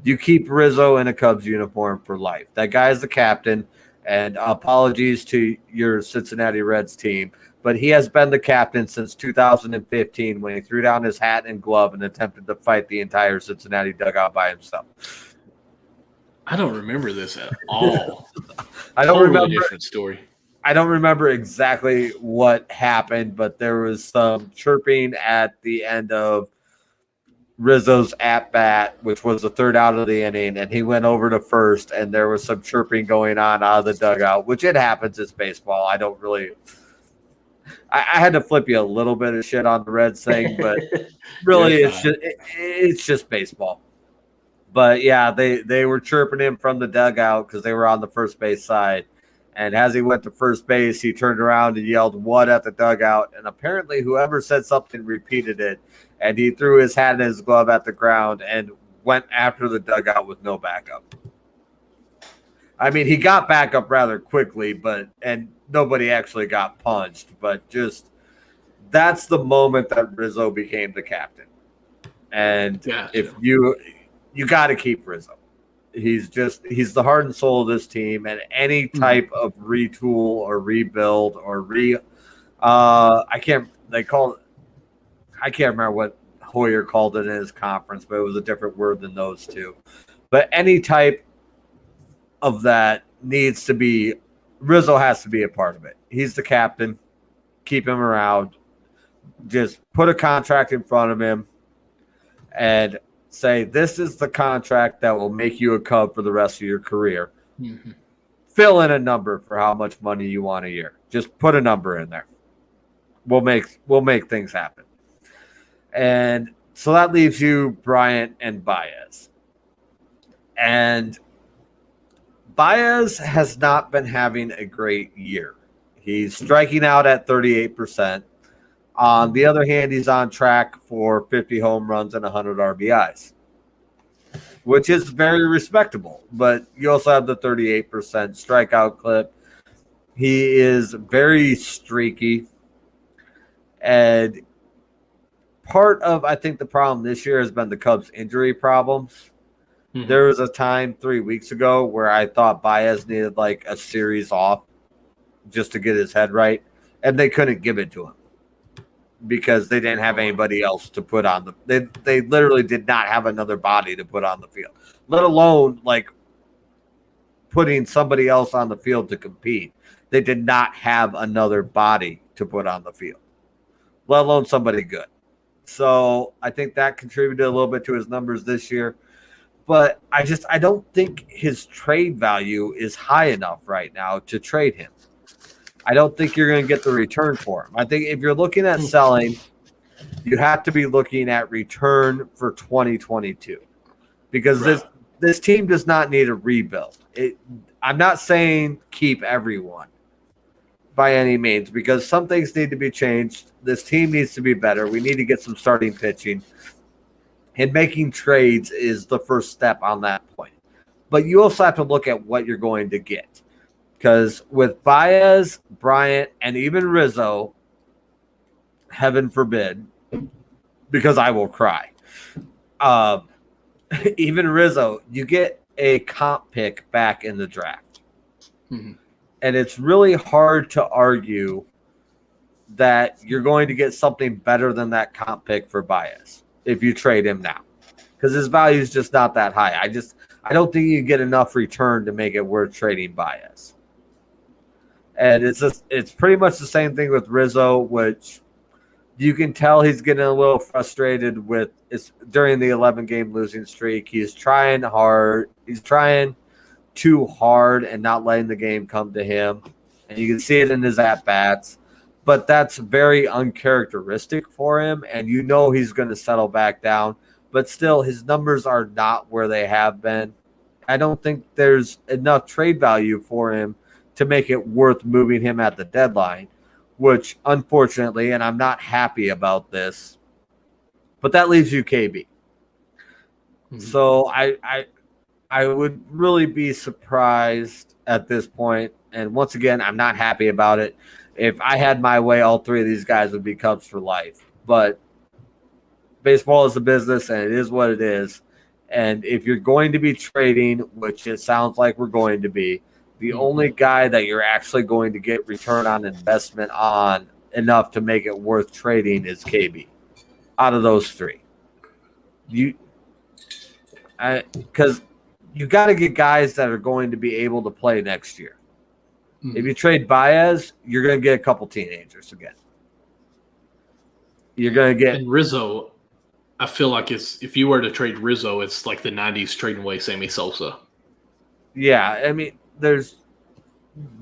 You keep Rizzo in a Cubs uniform for life. That guy is the captain, and apologies to your Cincinnati Reds team, but he has been the captain since 2015 when he threw down his hat and glove and attempted to fight the entire Cincinnati dugout by himself. I don't remember this at all. I don't remember. Different story. I don't remember exactly what happened, but there was some chirping at the end of Rizzo's at-bat, which was the 3rd out of the inning, and he went over to first, and there was some chirping going on out of the dugout, which it happens. It's baseball. I don't really – I had to flip you a little bit of shit on the Reds thing, but really it's just baseball. But, yeah, they were chirping him from the dugout because they were on the first base side. And as he went to first base, he turned around and yelled, "What?" at the dugout. And apparently whoever said something repeated it. And he threw his hat and his glove at the ground and went after the dugout with no backup. I mean, he got back up rather quickly, and nobody actually got punched. But just that's the moment that Rizzo became the captain. And if you got to keep Rizzo. He's the heart and soul of this team, and any type of retool or rebuild or I can't remember what Hoyer called it in his conference, but it was a different word than those 2. But any type of that needs to be Rizzo has to be a part of it. He's the captain. Keep him around. Just put a contract in front of him and say, this is the contract that will make you a Cub for the rest of your career. Mm-hmm. Fill in a number for how much money you want a year. Just put a number in there. We'll make things happen. And so that leaves you Bryant and Baez. And Baez has not been having a great year. He's striking out at 38%. On the other hand, he's on track for 50 home runs and 100 RBIs. which is very respectable. But you also have the 38% strikeout clip. He is very streaky. And part of, I think, the problem this year has been the Cubs' injury problems. Mm-hmm. There was a time 3 weeks ago where I thought Baez needed like a series off just to get his head right, and they couldn't give it to him because they didn't have anybody else to put on the. They literally did not have another body to put on the field, let alone like putting somebody else on the field to compete. They did not have another body to put on the field, let alone somebody good. So I think that contributed a little bit to his numbers this year. But I don't think his trade value is high enough right now to trade him. I don't think you're going to get the return for him. I think if you're looking at selling, you have to be looking at return for 2022 because this team does not need a rebuild. I'm not saying keep everyone by any means because some things need to be changed. This team needs to be better. We need to get some starting pitching. And making trades is the first step on that point. But you also have to look at what you're going to get. Because with Baez, Bryant, and even Rizzo, heaven forbid, because I will cry. Even Rizzo, you get a comp pick back in the draft. Mm-hmm. And it's really hard to argue that you're going to get something better than that comp pick for Baez if you trade him now, because his value is just not that high. I don't think you get enough return to make it worth trading Baez. And it's pretty much the same thing with Rizzo, which you can tell he's getting a little frustrated with. It's during the 11-game losing streak. He's trying hard. He's trying too hard and not letting the game come to him. And you can see it in his at-bats. But that's very uncharacteristic for him, and you know he's going to settle back down. But still, his numbers are not where they have been. I don't think there's enough trade value for him to make it worth moving him at the deadline, which, unfortunately, and I'm not happy about this, but that leaves you KB. Mm-hmm. So I would really be surprised at this point, and once again, I'm not happy about it. If I had my way, all three of these guys would be Cubs for life. But baseball is a business, and it is what it is. And if you're going to be trading, which it sounds like we're going to be, the only guy that you're actually going to get return on investment on enough to make it worth trading is KB out of those three. Because you got to get guys that are going to be able to play next year. If you trade Baez, you're going to get a couple teenagers again. You're going to get and Rizzo. I feel like if you were to trade Rizzo, it's like the 90s trading away Sammy Sosa. Yeah, I mean,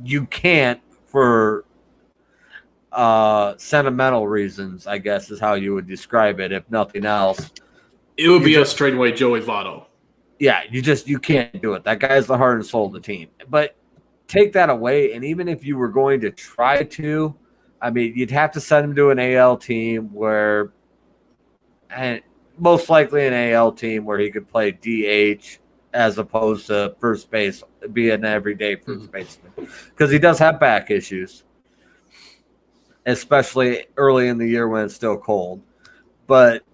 you can't for sentimental reasons, I guess is how you would describe it, if nothing else. It would be us trading away Joey Votto. Yeah, you can't do it. That guy's the heart and soul of the team. But take that away, and even if you were going to try to, I mean, you'd have to send him to an AL team where, and most likely an AL team where he could play DH as opposed to first base, be an everyday first baseman, because he does have back issues, especially early in the year when it's still cold. But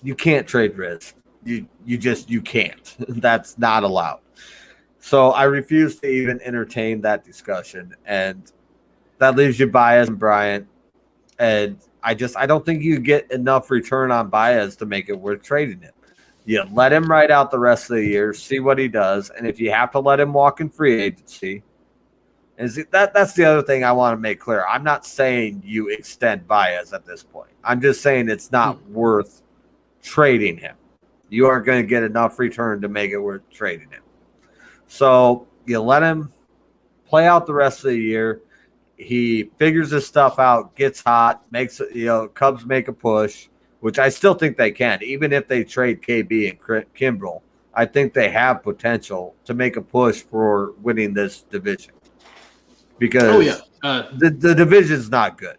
you can't trade Riz. You can't. That's not allowed. So I refuse to even entertain that discussion, and that leaves you Baez and Bryant. And I don't think you get enough return on Baez to make it worth trading him. You let him ride out the rest of the year, see what he does, and if you have to let him walk in free agency, that's the other thing I want to make clear. I'm not saying you extend Baez at this point. I'm just saying it's not worth trading him. You aren't going to get enough return to make it worth trading him. So you let him play out the rest of the year. He figures his stuff out, gets hot, Cubs make a push, which I still think they can. Even if they trade KB and Kimbrel, I think they have potential to make a push for winning this division. Because the division's not good.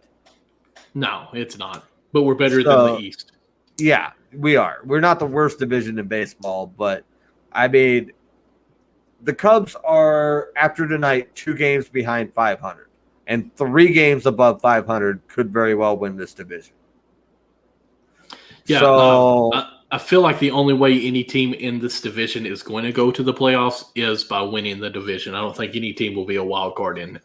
No, it's not. But we're better than the East. Yeah. We are. We're not the worst division in baseball, but I mean, the Cubs are, after tonight, 2 games behind 500, and 3 games above 500 could very well win this division. Yeah, so I feel like the only way any team in this division is going to go to the playoffs is by winning the division. I don't think any team will be a wild card in it.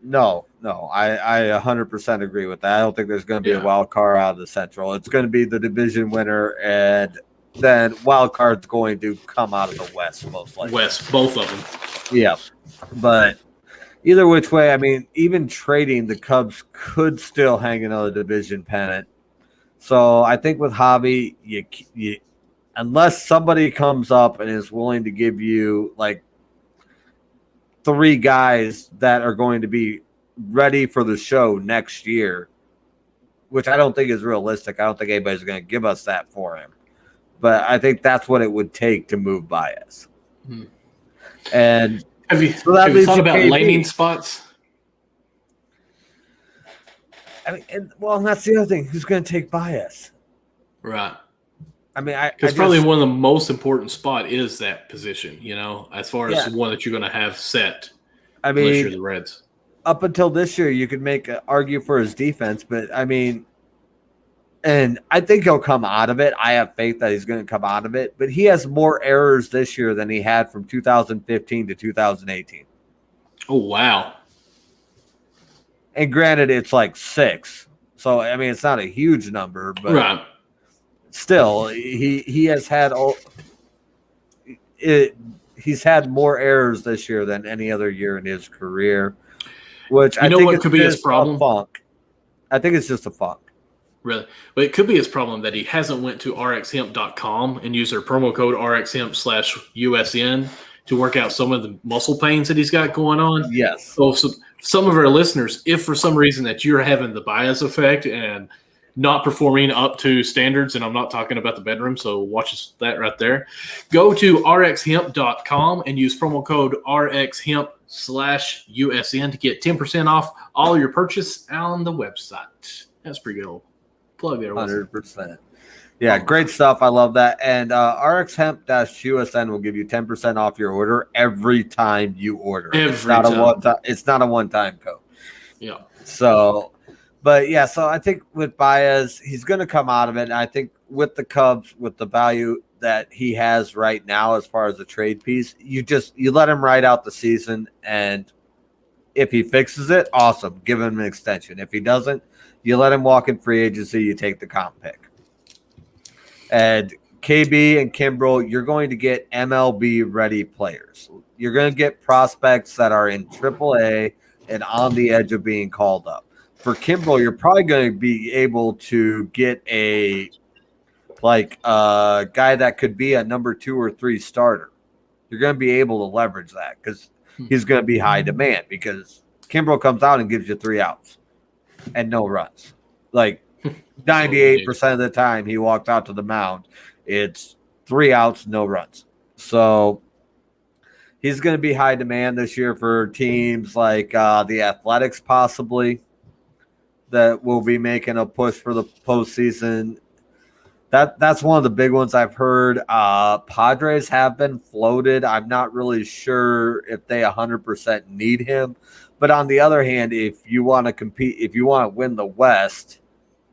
No, I 100% agree with that. I don't think there's going to be a wild card out of the Central. It's going to be the division winner, and then wild card's going to come out of the West, most likely. West, both of them. Yeah, but either which way, I mean, even trading, the Cubs could still hang another division pennant. So I think with Javi, you unless somebody comes up and is willing to give you like 3 guys that are going to be ready for the show next year, which I don't think is realistic. I don't think anybody's going to give us that for him. But I think that's what it would take to move Baez. And have you thought about landing spots? I mean, well, that's the other thing. Who's going to take Baez? Right. I mean, because probably one of the most important spot is that position, as far as one that you're going to have set. I mean, unless you're the Reds. Up until this year, you could argue for his defense, but I mean, and I think he'll come out of it. I have faith that he's going to come out of it, but he has more errors this year than he had from 2015 to 2018. Oh, wow. And granted, it's like 6. So, I mean, it's not a huge number, but right. Still, he has had he's had more errors this year than any other year in his career, which I think what could be his problem? Funk. I think it's just a funk. Really? But it could be his problem that he hasn't went to rxhemp.com and used their promo code rxhemp/USN to work out some of the muscle pains that he's got going on. Yes. So some of our listeners, if for some reason that you're having the Baez effect and not performing up to standards, and I'm not talking about the bedroom, so watch that right there. Go to rxhemp.com and use promo code rxhemp/USN to get 10% off all your purchase on the website. That's pretty good old plug there. 100%. Yeah, great stuff. I love that. And rxhemp-USN will give you 10% off your order every time you order. It's not a one-time code. Yeah. So... But, yeah, so I think with Baez, he's going to come out of it. And I think with the Cubs, with the value that he has right now as far as a trade piece, you let him ride out the season. And if he fixes it, awesome. Give him an extension. If he doesn't, you let him walk in free agency. You take the comp pick. And KB and Kimbrel, you're going to get MLB-ready players. You're going to get prospects that are in AAA and on the edge of being called up. For Kimbrel, you're probably going to be able to get a guy that could be a number 2 or 3 starter. You're going to be able to leverage that because he's going to be high demand because Kimbrel comes out and gives you 3 outs and no runs. Like 98% of the time he walks out to the mound, it's 3 outs, no runs. So he's going to be high demand this year for teams like the Athletics possibly, that will be making a push for the postseason. That's one of the big ones I've heard. Padres have been floated. I'm not really sure if they 100% need him. But on the other hand, if you want to compete, if you want to win the West,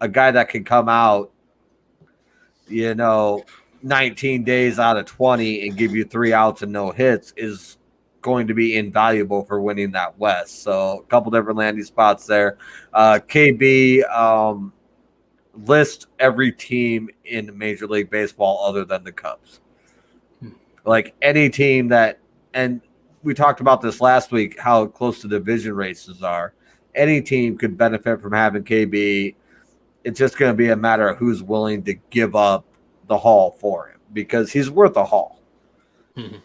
a guy that can come out, 19 days out of 20 and give you 3 outs and no hits is going to be invaluable for winning that West. So a couple different landing spots there. KB, list every team in Major League Baseball other than the Cubs. Like any team that, and we talked about this last week, how close the division races are. Any team could benefit from having KB. It's just going to be a matter of who's willing to give up the haul for him because he's worth a haul. Mm-hmm.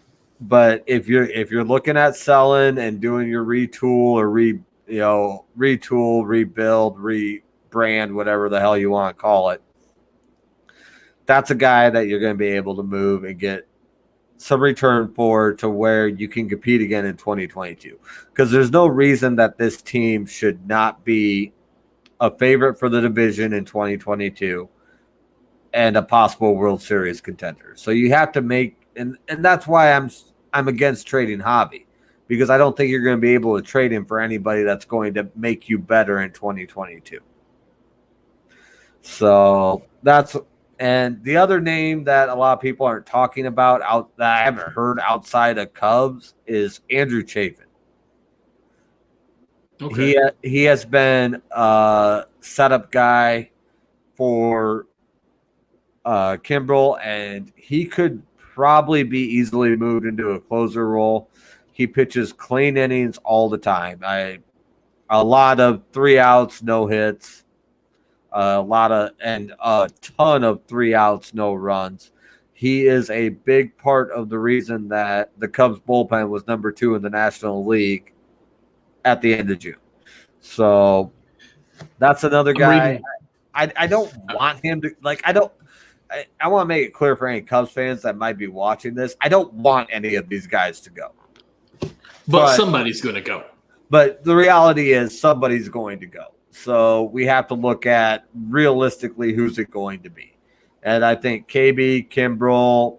But if you're looking at selling and doing your retool or retool, rebuild, rebrand, whatever the hell you want to call it, that's a guy that you're going to be able to move and get some return for to where you can compete again in 2022. Because there's no reason that this team should not be a favorite for the division in 2022. and a possible World Series contender. So you have to make, and that's why I'm against trading Javi, because I don't think you're going to be able to trade him for anybody that's going to make you better in 2022. So that's, and the other name that a lot of people aren't talking about that I haven't heard outside of Cubs is Andrew Chafin. Okay. He has been a setup guy for Kimbrel, and he could probably be easily moved into a closer role. He pitches clean innings all the time. A lot of 3 outs, no hits, a ton of 3 outs, no runs. He is a big part of the reason that the Cubs bullpen was number 2 in the National League at the end of June. So that's another guy. I don't want him to, like, I want to make it clear for any Cubs fans that might be watching this. I don't want any of these guys to go. But somebody's going to go. But the reality is somebody's going to go. So we have to look at realistically who's it going to be. And I think KB, Kimbrel,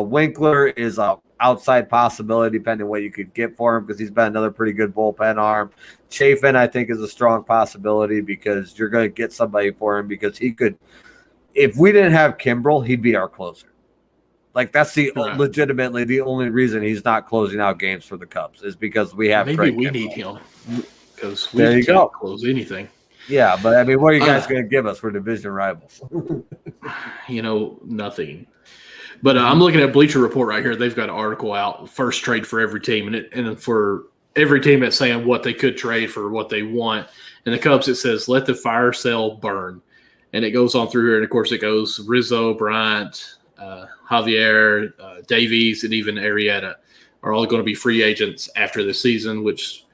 Winkler is a outside possibility depending on what you could get for him because he's been another pretty good bullpen arm. Chafin, I think, is a strong possibility because you're going to get somebody for him because he could – if we didn't have Kimbrel, he'd be our closer. Like, that's legitimately the only reason he's not closing out games for the Cubs is because we have Maybe we Kimbrel. need him because we can't close anything. Yeah, but, I mean, what are you guys going to give us for division rivals? Nothing. But I'm looking at Bleacher Report right here. They've got an article out, first trade for every team, and for every team that's saying what they could trade for what they want. And the Cubs, it says, let the fire sale burn. And it goes on through here, and, of course, it goes Rizzo, Bryant, Javier, Davies, and even Arrieta are all going to be free agents after the season, which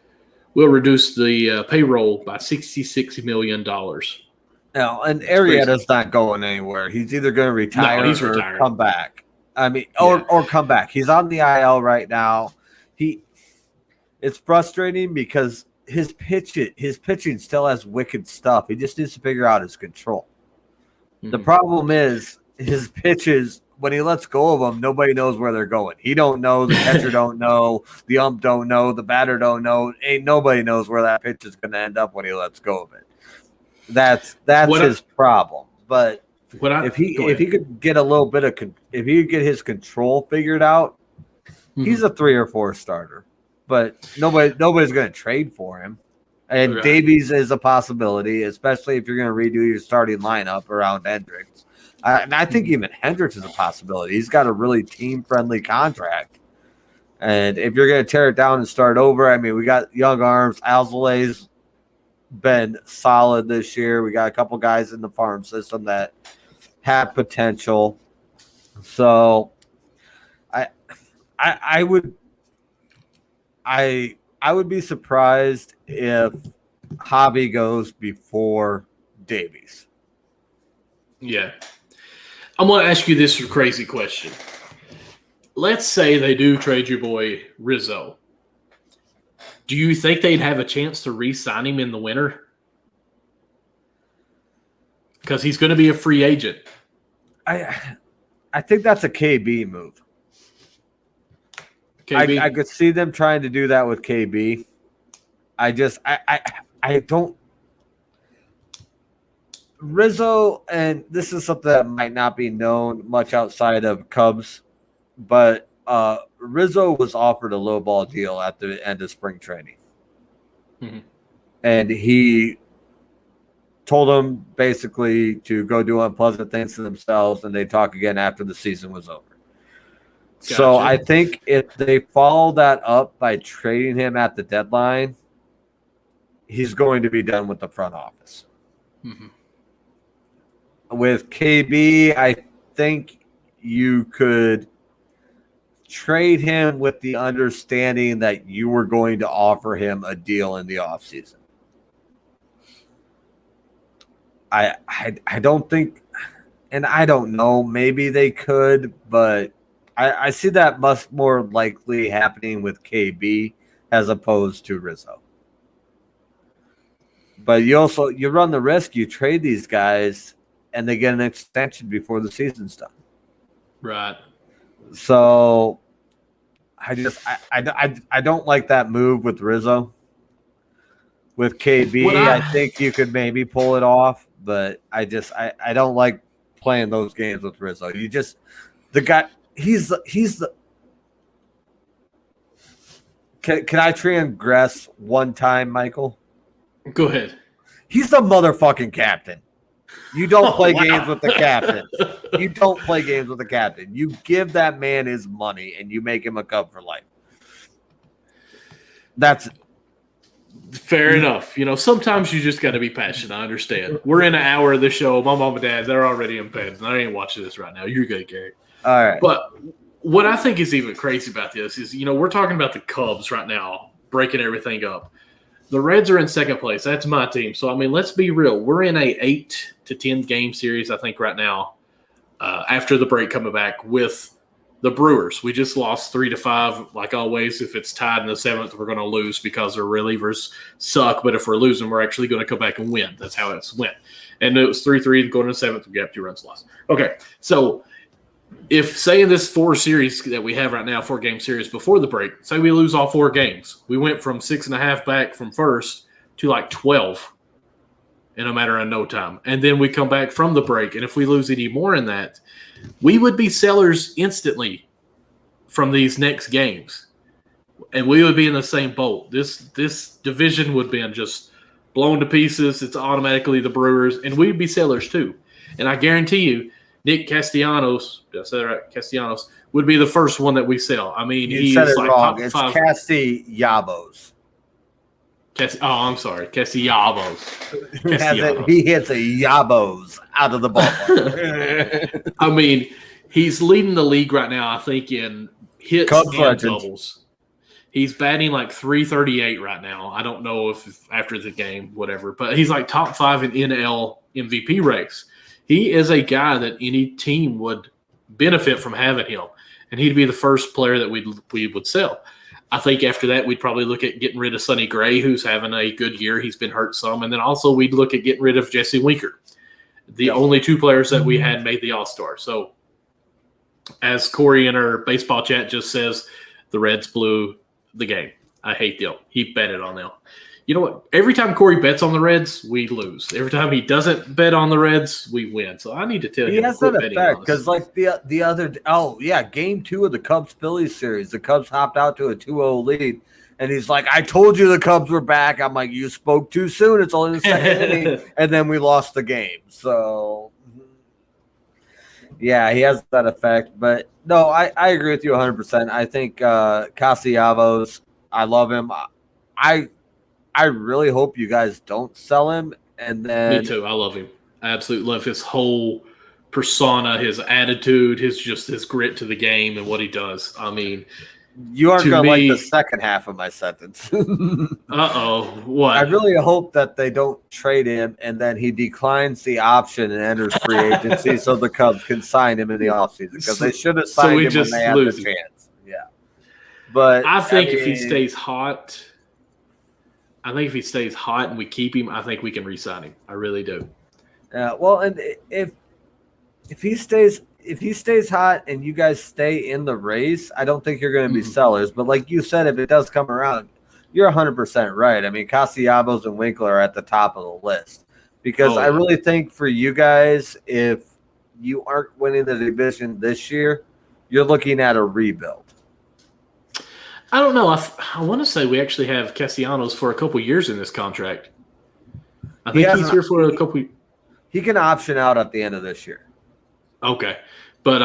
will reduce the payroll by $66 million. No, and Arrieta's not going anywhere. He's either going to retire or come back. I mean, or come back. He's on the IL right now. It's frustrating because his pitching still has wicked stuff. He just needs to figure out his control. Mm-hmm. The problem is his pitches, when he lets go of them, nobody knows where they're going. He don't know, the catcher don't know, the ump don't know, the batter don't know. Nobody knows where that pitch is going to end up when he lets go of it. That's his problem. But if he could get a little bit of if he could get his control figured out, he's a 3 or 4 starter. But nobody's going to trade for him. And Davies is a possibility, especially if you're going to redo your starting lineup around Hendricks. And I think even Hendricks is a possibility. He's got a really team-friendly contract. And if you're going to tear it down and start over, I mean, we got young arms. Alzolay's been solid this year. We got a couple guys in the farm system that have potential. So I would be surprised if Javi goes before Davies. Yeah. I'm going to ask you this crazy question. Let's say they do trade your boy Rizzo. Do you think they'd have a chance to re-sign him in the winter? Because he's going to be a free agent. I think that's a KB move. KB? I could see them trying to do that with KB. I don't. Rizzo, and this is something that might not be known much outside of Cubs, but Rizzo was offered a lowball deal at the end of spring training. Mm-hmm. And he told them basically to go do unpleasant things to themselves, and they'd talk again after the season was over. Gotcha. So I think if they follow that up by trading him at the deadline, he's going to be done with the front office. Mm-hmm. With KB, I think you could trade him with the understanding that you were going to offer him a deal in the offseason. I don't think, and I don't know, maybe they could, but I see that much more likely happening with KB as opposed to Rizzo. But you run the risk, you trade these guys, and they get an extension before the season's done. Right. So I don't like that move with Rizzo. With KB, I think you could maybe pull it off, but I don't like playing those games with Rizzo. The guy, he's the. Can I transgress one time, Michael? Go ahead. He's the motherfucking captain. You don't play games with the captain. You don't play games with the captain. You give that man his money and you make him a Cub for life. That's fair enough. Sometimes you just got to be passionate. I understand. We're in an hour of the show. My mom and dad, they're already in bed. And I ain't watching this right now. You're good, Gary. All right. But what I think is even crazy about this is, we're talking about the Cubs right now, breaking everything up. The Reds are in second place. That's my team. So, let's be real. We're in a 8 to 10 game series, I think, right now, after the break coming back with the Brewers. We just lost 3-5. Like always, if it's tied in the 7th, we're going to lose because our relievers suck. But if we're losing, we're actually going to come back and win. That's how it's went. And it was 3-3 going to the 7th. We got 2 runs lost. Okay, so if, say, in this 4 series that we have right now, 4-game series before the break, say we lose all 4 games, we went from 6.5 back from first to like 12 in a matter of no time. And then we come back from the break, and if we lose any more in that, we would be sellers instantly from these next games. And we would be in the same boat. This division would be just blown to pieces. It's automatically the Brewers, and we'd be sellers too. And I guarantee you, Nick Castellanos, did I say that right? Castellanos would be the first one that we sell. You said it like wrong. It's Castellanos. I'm sorry, Castellanos. He hits a Yabos out of the ballpark. He's leading the league right now, I think, in hits and doubles. He's batting like .338 right now. I don't know if after the game, whatever, but he's like top 5 in NL MVP race. He is a guy that any team would benefit from having him, and he'd be the first player that we would sell. I think after that, we'd probably look at getting rid of Sonny Gray, who's having a good year. He's been hurt some. And then also we'd look at getting rid of Jesse Winker, the only 2 players that we had made the All-Star. So as Corey in our baseball chat just says, the Reds blew the game. I hate them. He betted on them. You know what? Every time Corey bets on the Reds, we lose. Every time he doesn't bet on the Reds, we win. So I need to tell him. He has that effect because, like the other, game 2 of the Cubs-Phillies series, the Cubs hopped out to a 2-0 lead, and he's like, "I told you the Cubs were back." I'm like, "You spoke too soon. It's only the second inning," and then we lost the game. So, yeah, he has that effect. But no, I agree with you 100%. I think Castellanos, I love him. I really hope you guys don't sell him. And then me too. I love him. I absolutely love his whole persona, his attitude, his grit to the game and what he does. You aren't going to like the second half of my sentence. What? I really hope that they don't trade him and then he declines the option and enters free agency so the Cubs can sign him in the offseason because they should have signed him when they had the chance. Yeah. But I think if he stays hot – if he stays hot and we keep him, I think we can re-sign him. I really do. Well, and if he stays hot and you guys stay in the race, I don't think you're going to be sellers. But like you said, if it does come around, you're 100% right. Castellanos and Winkler are at the top of the list because I really think for you guys, if you aren't winning the division this year, you're looking at a rebuild. I don't know. I want to say we actually have Castellanos for a couple years in this contract. I think he's here for a couple. He can option out at the end of this year. Okay, but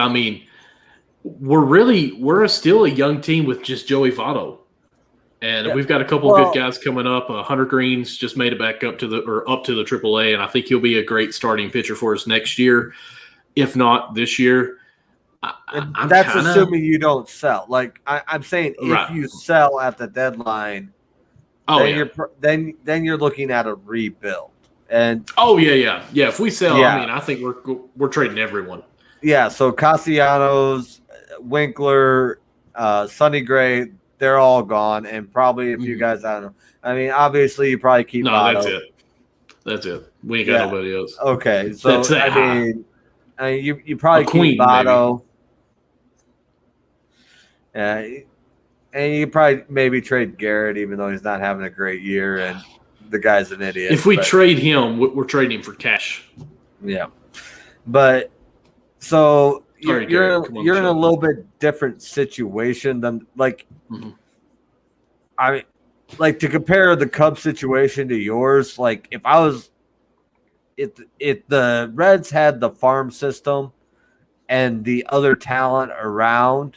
we're still a young team with just Joey Votto, and we've got a couple of good guys coming up. Hunter Green's just made it back up to the AAA, and I think he'll be a great starting pitcher for us next year, if not this year. That's assuming you don't sell. Like I'm saying, if you sell at the deadline, then you're looking at a rebuild. And if we sell, I think we're trading everyone. Yeah, so Castellanos, Winkler, Sonny Gray, they're all gone, and probably if you guys, I don't know. Obviously you probably keep. No, Votto. That's it. We ain't got nobody else. Okay, so That's that high. You probably A queen, keep Votto. Yeah, and you probably maybe trade Garrett, even though he's not having a great year, and the guy's an idiot. If we trade him, we're trading him for cash. Yeah, but so Sorry, you're in a little bit different situation than like. Mm-hmm. I mean, like to compare the Cubs situation to yours. Like if the Reds had the farm system and the other talent around,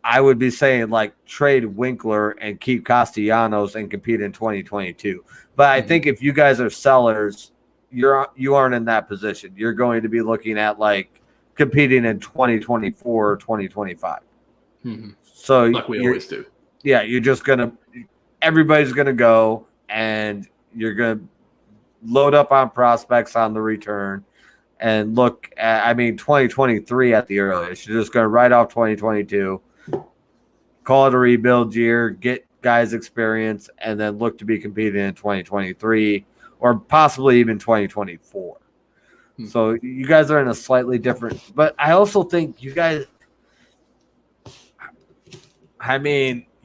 I would be saying like trade Winkler and keep Castellanos and compete in 2022. But I think if you guys are sellers, you aren't in that position. You're going to be looking at like competing in 2024 or 2025. Mm-hmm. So like we always do. Yeah, you're just everybody's gonna go and you're gonna load up on prospects on the return and look at 2023 at the earliest. You're just gonna write off 2022. Call it a rebuild year, get guys experience, and then look to be competing in 2023 or possibly even 2024. So you guys are in a slightly different, but I also think you guys,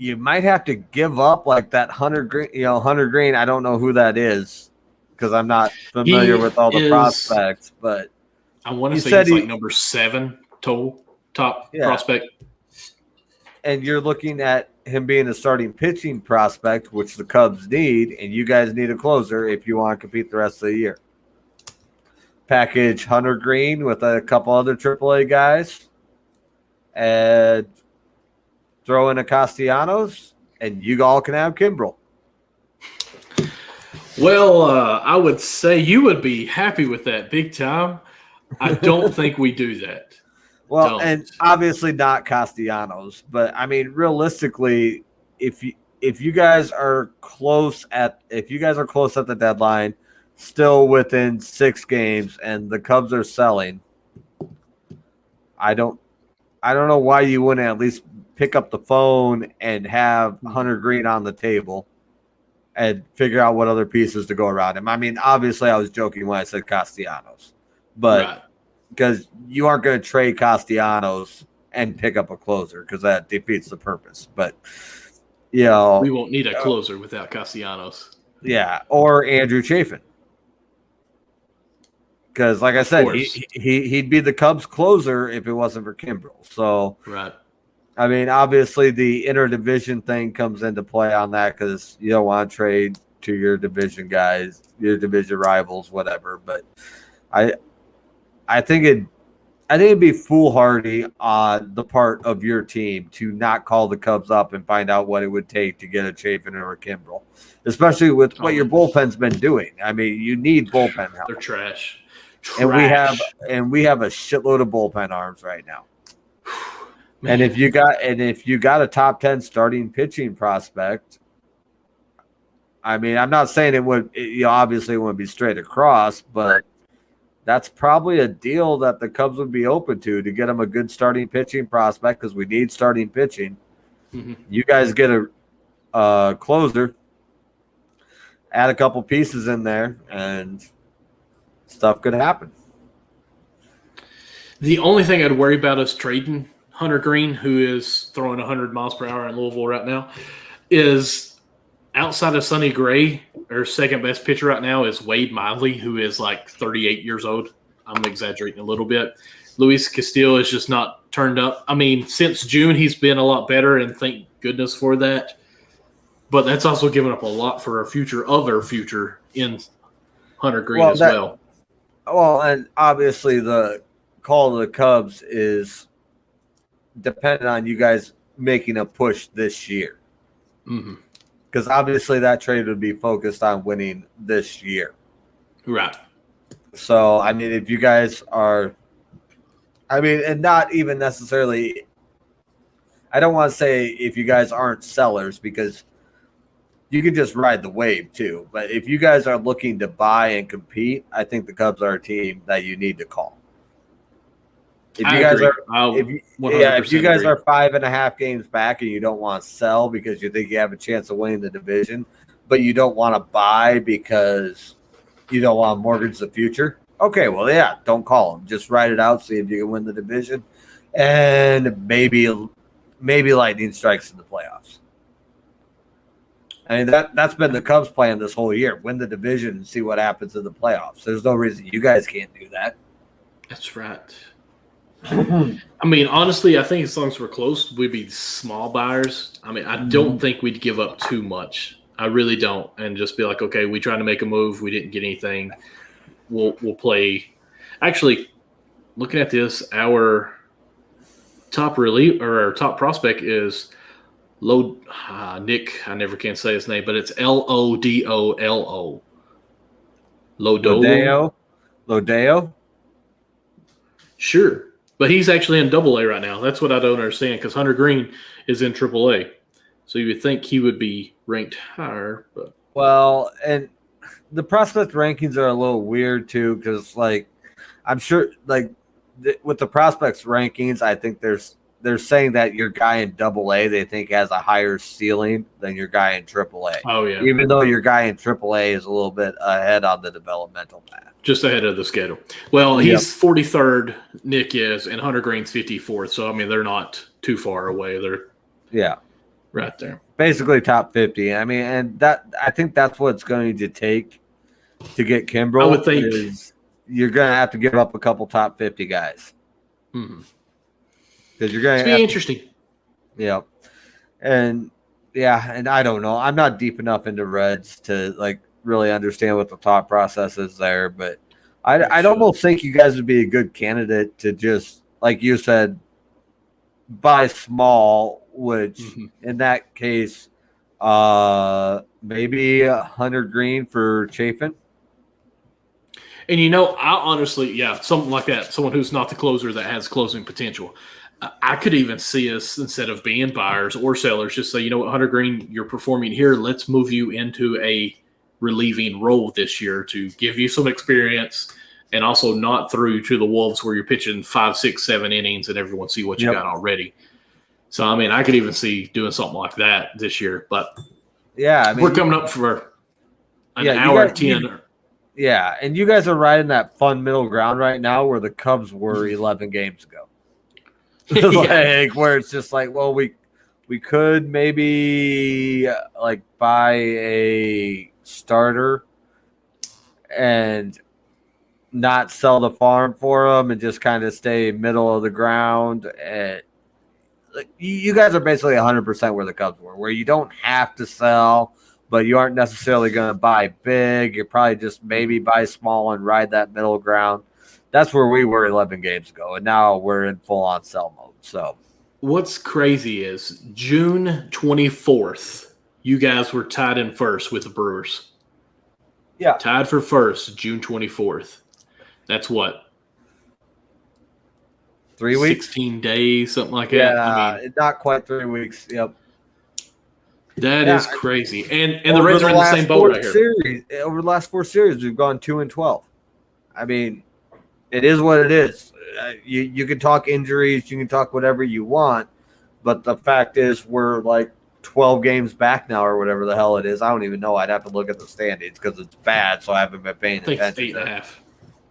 you might have to give up like that Hunter Green. I don't know who that is because I'm not familiar with all the prospects, but I want to say he's like number 7 total top prospect. And you're looking at him being a starting pitching prospect, which the Cubs need, and you guys need a closer if you want to compete the rest of the year. Package Hunter Green with a couple other AAA guys, and throw in a Castellanos, and you all can have Kimbrel. Well, I would say you would be happy with that big time. I don't think we do that. Well, and obviously not Castellanos, but I mean, realistically, if you guys are close at the deadline, still within 6 games, and the Cubs are selling, I don't know why you wouldn't at least pick up the phone and have Hunter Green on the table and figure out what other pieces to go around him. I mean, obviously, I was joking when I said Castellanos, but because you aren't going to trade Castellanos and pick up a closer because that defeats the purpose. But, we won't need a closer without Castellanos. Yeah, or Andrew Chafin. Because, like I said, he'd be the Cubs closer if it wasn't for Kimbrel. So, I mean, obviously the interdivision thing comes into play on that because you don't want to trade to your division guys, your division rivals, whatever. But I think it'd be foolhardy on the part of your team to not call the Cubs up and find out what it would take to get a Chafin or a Kimbrel, especially with what your bullpen's been doing. I mean, you need bullpen help. They're trash. And we have a shitload of bullpen arms right now. And if you got a top 10 starting pitching prospect, I mean, I'm not saying it would. Obviously, it wouldn't be straight across, but that's probably a deal that the Cubs would be open to get them a good starting pitching prospect because we need starting pitching. Mm-hmm. You guys get a closer, add a couple pieces in there, and stuff could happen. The only thing I'd worry about is trading Hunter Green, who is throwing 100 miles per hour in Louisville right now, is outside of Sonny Gray, our second best pitcher right now is Wade Miley, who is like 38 years old. I'm exaggerating a little bit. Luis Castillo is just not turned up. I mean, since June, he's been a lot better, and thank goodness for that. But that's also given up a lot for our future in Hunter Green as well. Well, and obviously the call of the Cubs is dependent on you guys making a push this year. Mm-hmm. Because obviously that trade would be focused on winning this year. Right. So, I mean, if you guys are – and not even necessarily – I don't want to say if you guys aren't sellers because you can just ride the wave too. But if you guys are looking to buy and compete, I think the Cubs are a team that you need to call. If you guys are 5.5 games back and you don't want to sell because you think you have a chance of winning the division, but you don't want to buy because You don't want to mortgage the future. Okay, well, yeah, don't call them. Just write it out, see if you can win the division, and maybe lightning strikes in the playoffs. I mean, that's been the Cubs' plan this whole year: win the division and see what happens in the playoffs. There's no reason you guys can't do that. That's right. I mean, honestly, I think as long as we're close, we'd be small buyers. I mean, I don't think we'd give up too much. I really don't, and just be like, okay, we tried to make a move, we didn't get anything. We'll play. Actually, looking at this, our top relief or our top prospect is Nick. I never can say his name, but it's Lodolo. Lodolo. Lodeo. Sure. But he's actually in Double A right now. That's what I don't understand because Hunter Green is in Triple A. So you would think he would be ranked higher. But well, and the prospect rankings are a little weird too because, like, I'm sure, like, with the prospects rankings, I think they're saying that your guy in Double A they think has a higher ceiling than your guy in Triple A. Oh yeah. Even though your guy in Triple A is a little bit ahead on the developmental path. Just ahead of the schedule. Well, he's 43rd, Nick is, and Hunter Green's 54th. So, I mean, they're not too far away. They're right there. Basically top 50. I mean, and I think that's what it's going to take to get Kimbrel. I would think is you're going to have to give up a couple top 50 guys. Because you're going to be interesting. Yeah. And, and I don't know. I'm not deep enough into Reds to, like, really understand what the thought process is there, but I'd almost think you guys would be a good candidate to just, like you said, buy small, which in that case, maybe Hunter Green for Chafin. And I honestly, something like that, someone who's not the closer that has closing potential. I could even see us, instead of being buyers or sellers, just say, you know what, Hunter Green, you're performing here. Let's move you into a relieving role this year to give you some experience and also not through to the Wolves where you're pitching 5, 6, 7 innings and everyone see what you got already. So, I mean, I could even see doing something like that this year. But I mean, we're coming up for an hour and 10. And you guys are riding that fun middle ground right now where the Cubs were 11 games ago. Like, where it's just like, well, we could maybe like buy a starter and not sell the farm for them and just kind of stay middle of the ground. And you guys are basically 100% where the Cubs were, where you don't have to sell, but you aren't necessarily going to buy big. You're probably just maybe buy small and ride that middle ground. That's where we were 11 games ago, and now we're in full-on sell mode. So, what's crazy is June 24th, you guys were tied in first with the Brewers. Yeah. Tied for first, June 24th. That's what? 3 weeks? 16 days, something like that. I mean, not quite 3 weeks. Yep. That is crazy. And the Reds are in the same boat right here. Over the last 4 series, we've gone 2-12. I mean, it is what it is. You can talk injuries, you can talk whatever you want, but the fact is we're like 12 games back now or whatever the hell it is. I don't even know. I'd have to look at the standings because it's bad, so I haven't been paying attention. I think it's 8.5.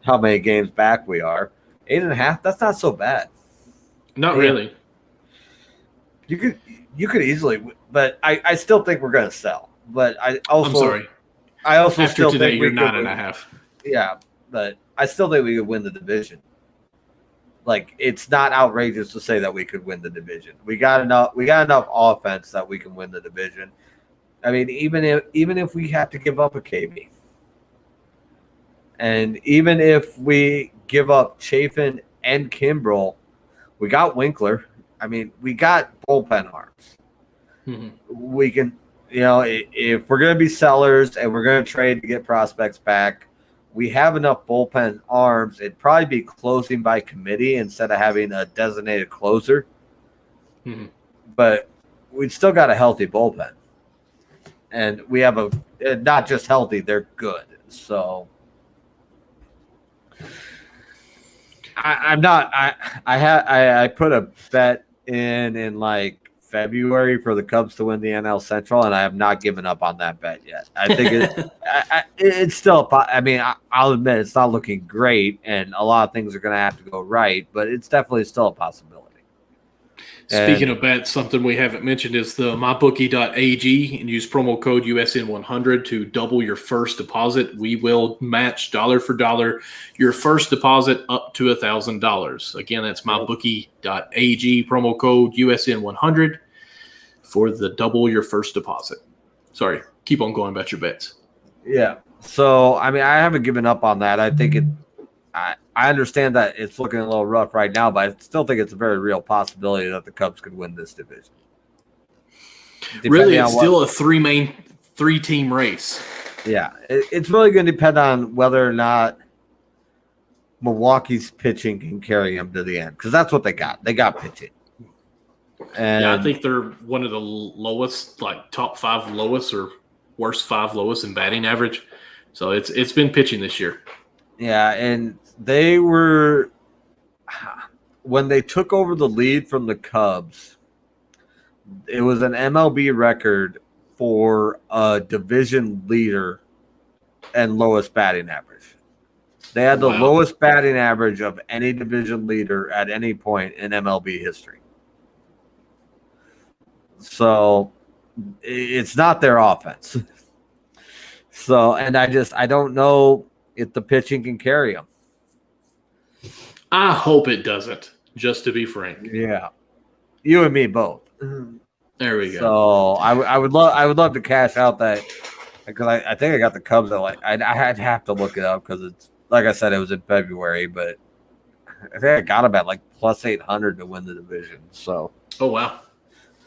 How many games back we are. 8.5? That's not so bad. Not really. You could easily, but I still think we're going to sell. But I'm sorry. I also after still today, think you're 9.5. Yeah, but I still think we could win the division. Like, it's not outrageous to say that we could win the division. We got enough offense that we can win the division. I mean, even if we have to give up a KB, and even if we give up Chafin and Kimbrel, we got Winkler. I mean, we got bullpen arms. We can, if we're going to be sellers and we're going to trade to get prospects back, we have enough bullpen arms. It'd probably be closing by committee instead of having a designated closer. But we've still got a healthy bullpen. And we have not just healthy, they're good. So I put a bet in like February for the Cubs to win the NL Central, and I have not given up on that bet yet. I think it's still. I mean, I'll admit it's not looking great, and a lot of things are going to have to go right, but it's definitely still a possibility. Speaking of bets, something we haven't mentioned is the mybookie.ag, and use promo code USN100 to double your first deposit. We will match dollar for dollar your first deposit up to $1,000. Again, that's mybookie.ag, promo code USN100 for the double your first deposit. Sorry, keep on going about your bets. Yeah. So, I mean, I haven't given up on that. I think I understand that it's looking a little rough right now, but I still think it's a very real possibility that the Cubs could win this division. Really, it's still a three-team race. Yeah, it's really going to depend on whether or not Milwaukee's pitching can carry them to the end, because that's what they got. They got pitching. And yeah, I think they're one of the lowest, like top 5 lowest or worst 5 lowest in batting average. So it's been pitching this year. Yeah, and they were – when they took over the lead from the Cubs, it was an MLB record for a division leader and lowest batting average. They had the lowest batting average of any division leader at any point in MLB history. So it's not their offense. So, and I don't know if the pitching can carry them. I hope it doesn't, just to be frank. Yeah. You and me both. There we go. So I would love to cash out that, because I think I got the Cubs at I'd have to look it up, because it's, like I said, it was in February, but I think I got them at plus 800 to win the division. So wow.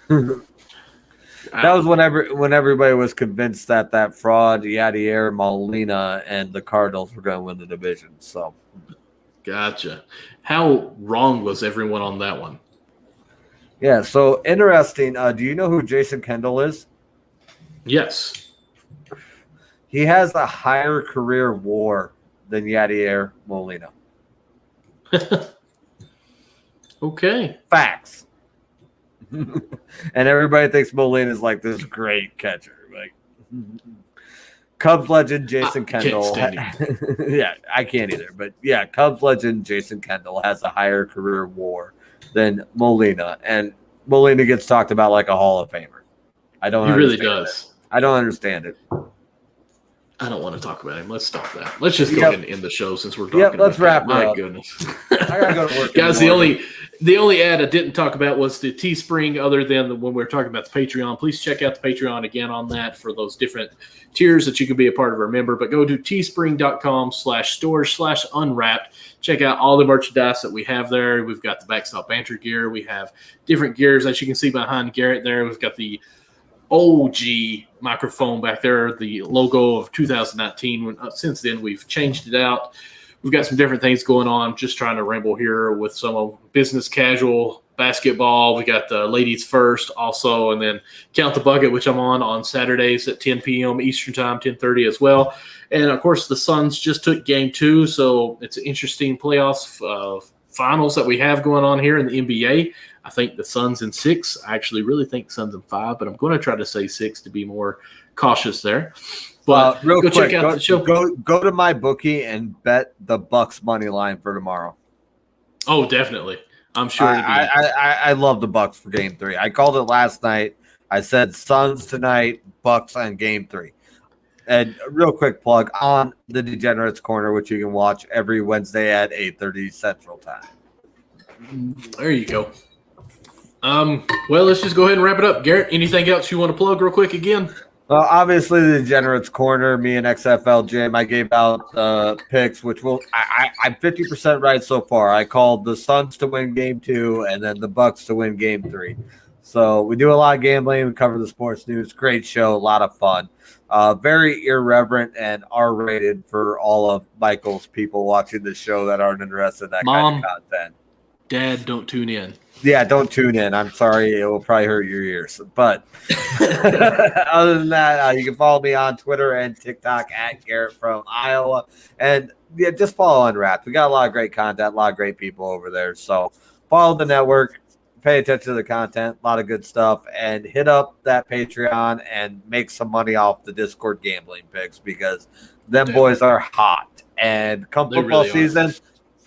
That was when everybody was convinced that fraud Yadier, Molina, and the Cardinals were going to win the division. So, gotcha. How wrong was everyone on that one? Yeah. So interesting. Do you know who Jason Kendall is? Yes. He has a higher career WAR than Yadier Molina. Okay. Facts. And everybody thinks Molina is this great catcher. Cubs legend Jason Kendall. Yeah, I can't either. But yeah, Cubs legend Jason Kendall has a higher career WAR than Molina, and Molina gets talked about like a Hall of Famer. He really does. I don't understand it. I don't want to talk about him. Let's stop that. Let's just go ahead and end the show since we're talking let's about wrap that. it My up. goodness. I gotta go to work. Guys, the only ad I didn't talk about was the Teespring, other than when we were talking about the Patreon. Please check out the Patreon again on that for those different tiers that you can be a part of our member. But go to teespring.com/stores/unwrapped. Check out all the merchandise that we have there. We've got the Backstop Banter gear. We have different gears, as you can see behind Garrett there. We've got the OG microphone back there, the logo of 2019. Since then, we've changed it out. We've got some different things going on. I'm just trying to ramble here with some of business casual basketball. We got the ladies first also, and then Count the Bucket, which I'm on Saturdays at 10 p.m. Eastern time, 10:30 as well. And, of course, the Suns just took Game 2, so it's an interesting playoffs finals that we have going on here in the NBA. I think the Suns in 6. I actually really think Suns in 5, but I'm going to try to say 6 to be more cautious there. But real quick, check out the show. Go to my bookie and bet the Bucks money line for tomorrow. Oh, definitely. I'm sure. I love the Bucks for Game 3. I called it last night. I said Suns tonight, Bucks on Game 3. And real quick plug on the Degenerates Corner, which you can watch every Wednesday at 8:30 Central Time. There you go. Well, let's just go ahead and wrap it up. Garrett, anything else you want to plug real quick again? Well, obviously the Degenerates Corner, me and XFL Jim, I gave out picks, which I'm 50% right so far. I called the Suns to win Game 2 and then the Bucks to win Game 3. So we do a lot of gambling. We cover the sports news. Great show, a lot of fun. Very irreverent and R-rated for all of Michael's people watching the show that aren't interested in that kind of content. Dad, don't tune in. Yeah, don't tune in. I'm sorry. It will probably hurt your ears. But other than that, you can follow me on Twitter and TikTok at Garrett from Iowa. And yeah, just follow Unwrapped. We got a lot of great content, a lot of great people over there. So follow the network. pay attention to the content, a lot of good stuff, and hit up that Patreon and make some money off the Discord gambling picks because them boys are hot. And come They football really are. season,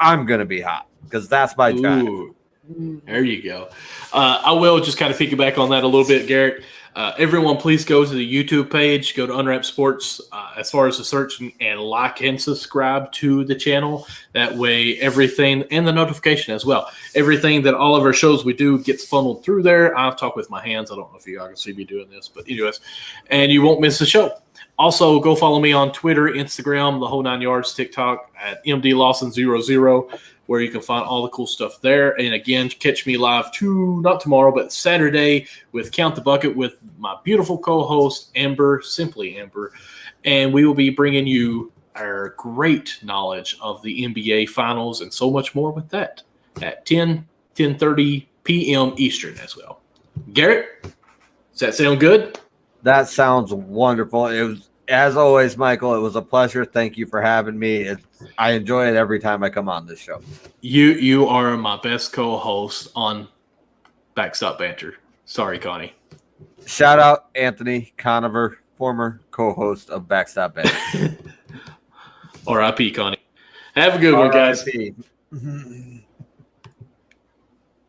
I'm going to be hot because that's my drive. Ooh, there you go. I will just kind of piggyback on that a little bit, Garrett. Everyone, please go to the YouTube page, go to Unwrapped Sports as far as the search, and like and subscribe to the channel. That way, everything, and the notification as well, everything that all of our shows we do gets funneled through there. I've talked with my hands. I don't know if you guys can see me doing this, but anyways, and you won't miss the show. Also, go follow me on Twitter, Instagram, the whole 9 yards, TikTok at MDLawson00, where you can find all the cool stuff there. And again, catch me live not tomorrow, but Saturday with Count the Bucket with my beautiful co-host, Amber, Simply Amber. And we will be bringing you our great knowledge of the NBA Finals and so much more with that at 10:30 p.m. Eastern as well. Garrett, does that sound good? That sounds wonderful. It was, as always, Michael, it was a pleasure. Thank you for having me. I enjoy it every time I come on this show. You are my best co-host on Backstop Banter. Sorry, Connie. Shout out Anthony Conover, former co-host of Backstop Banter. R.I.P. Connie. Have a good one, guys. R.I.P.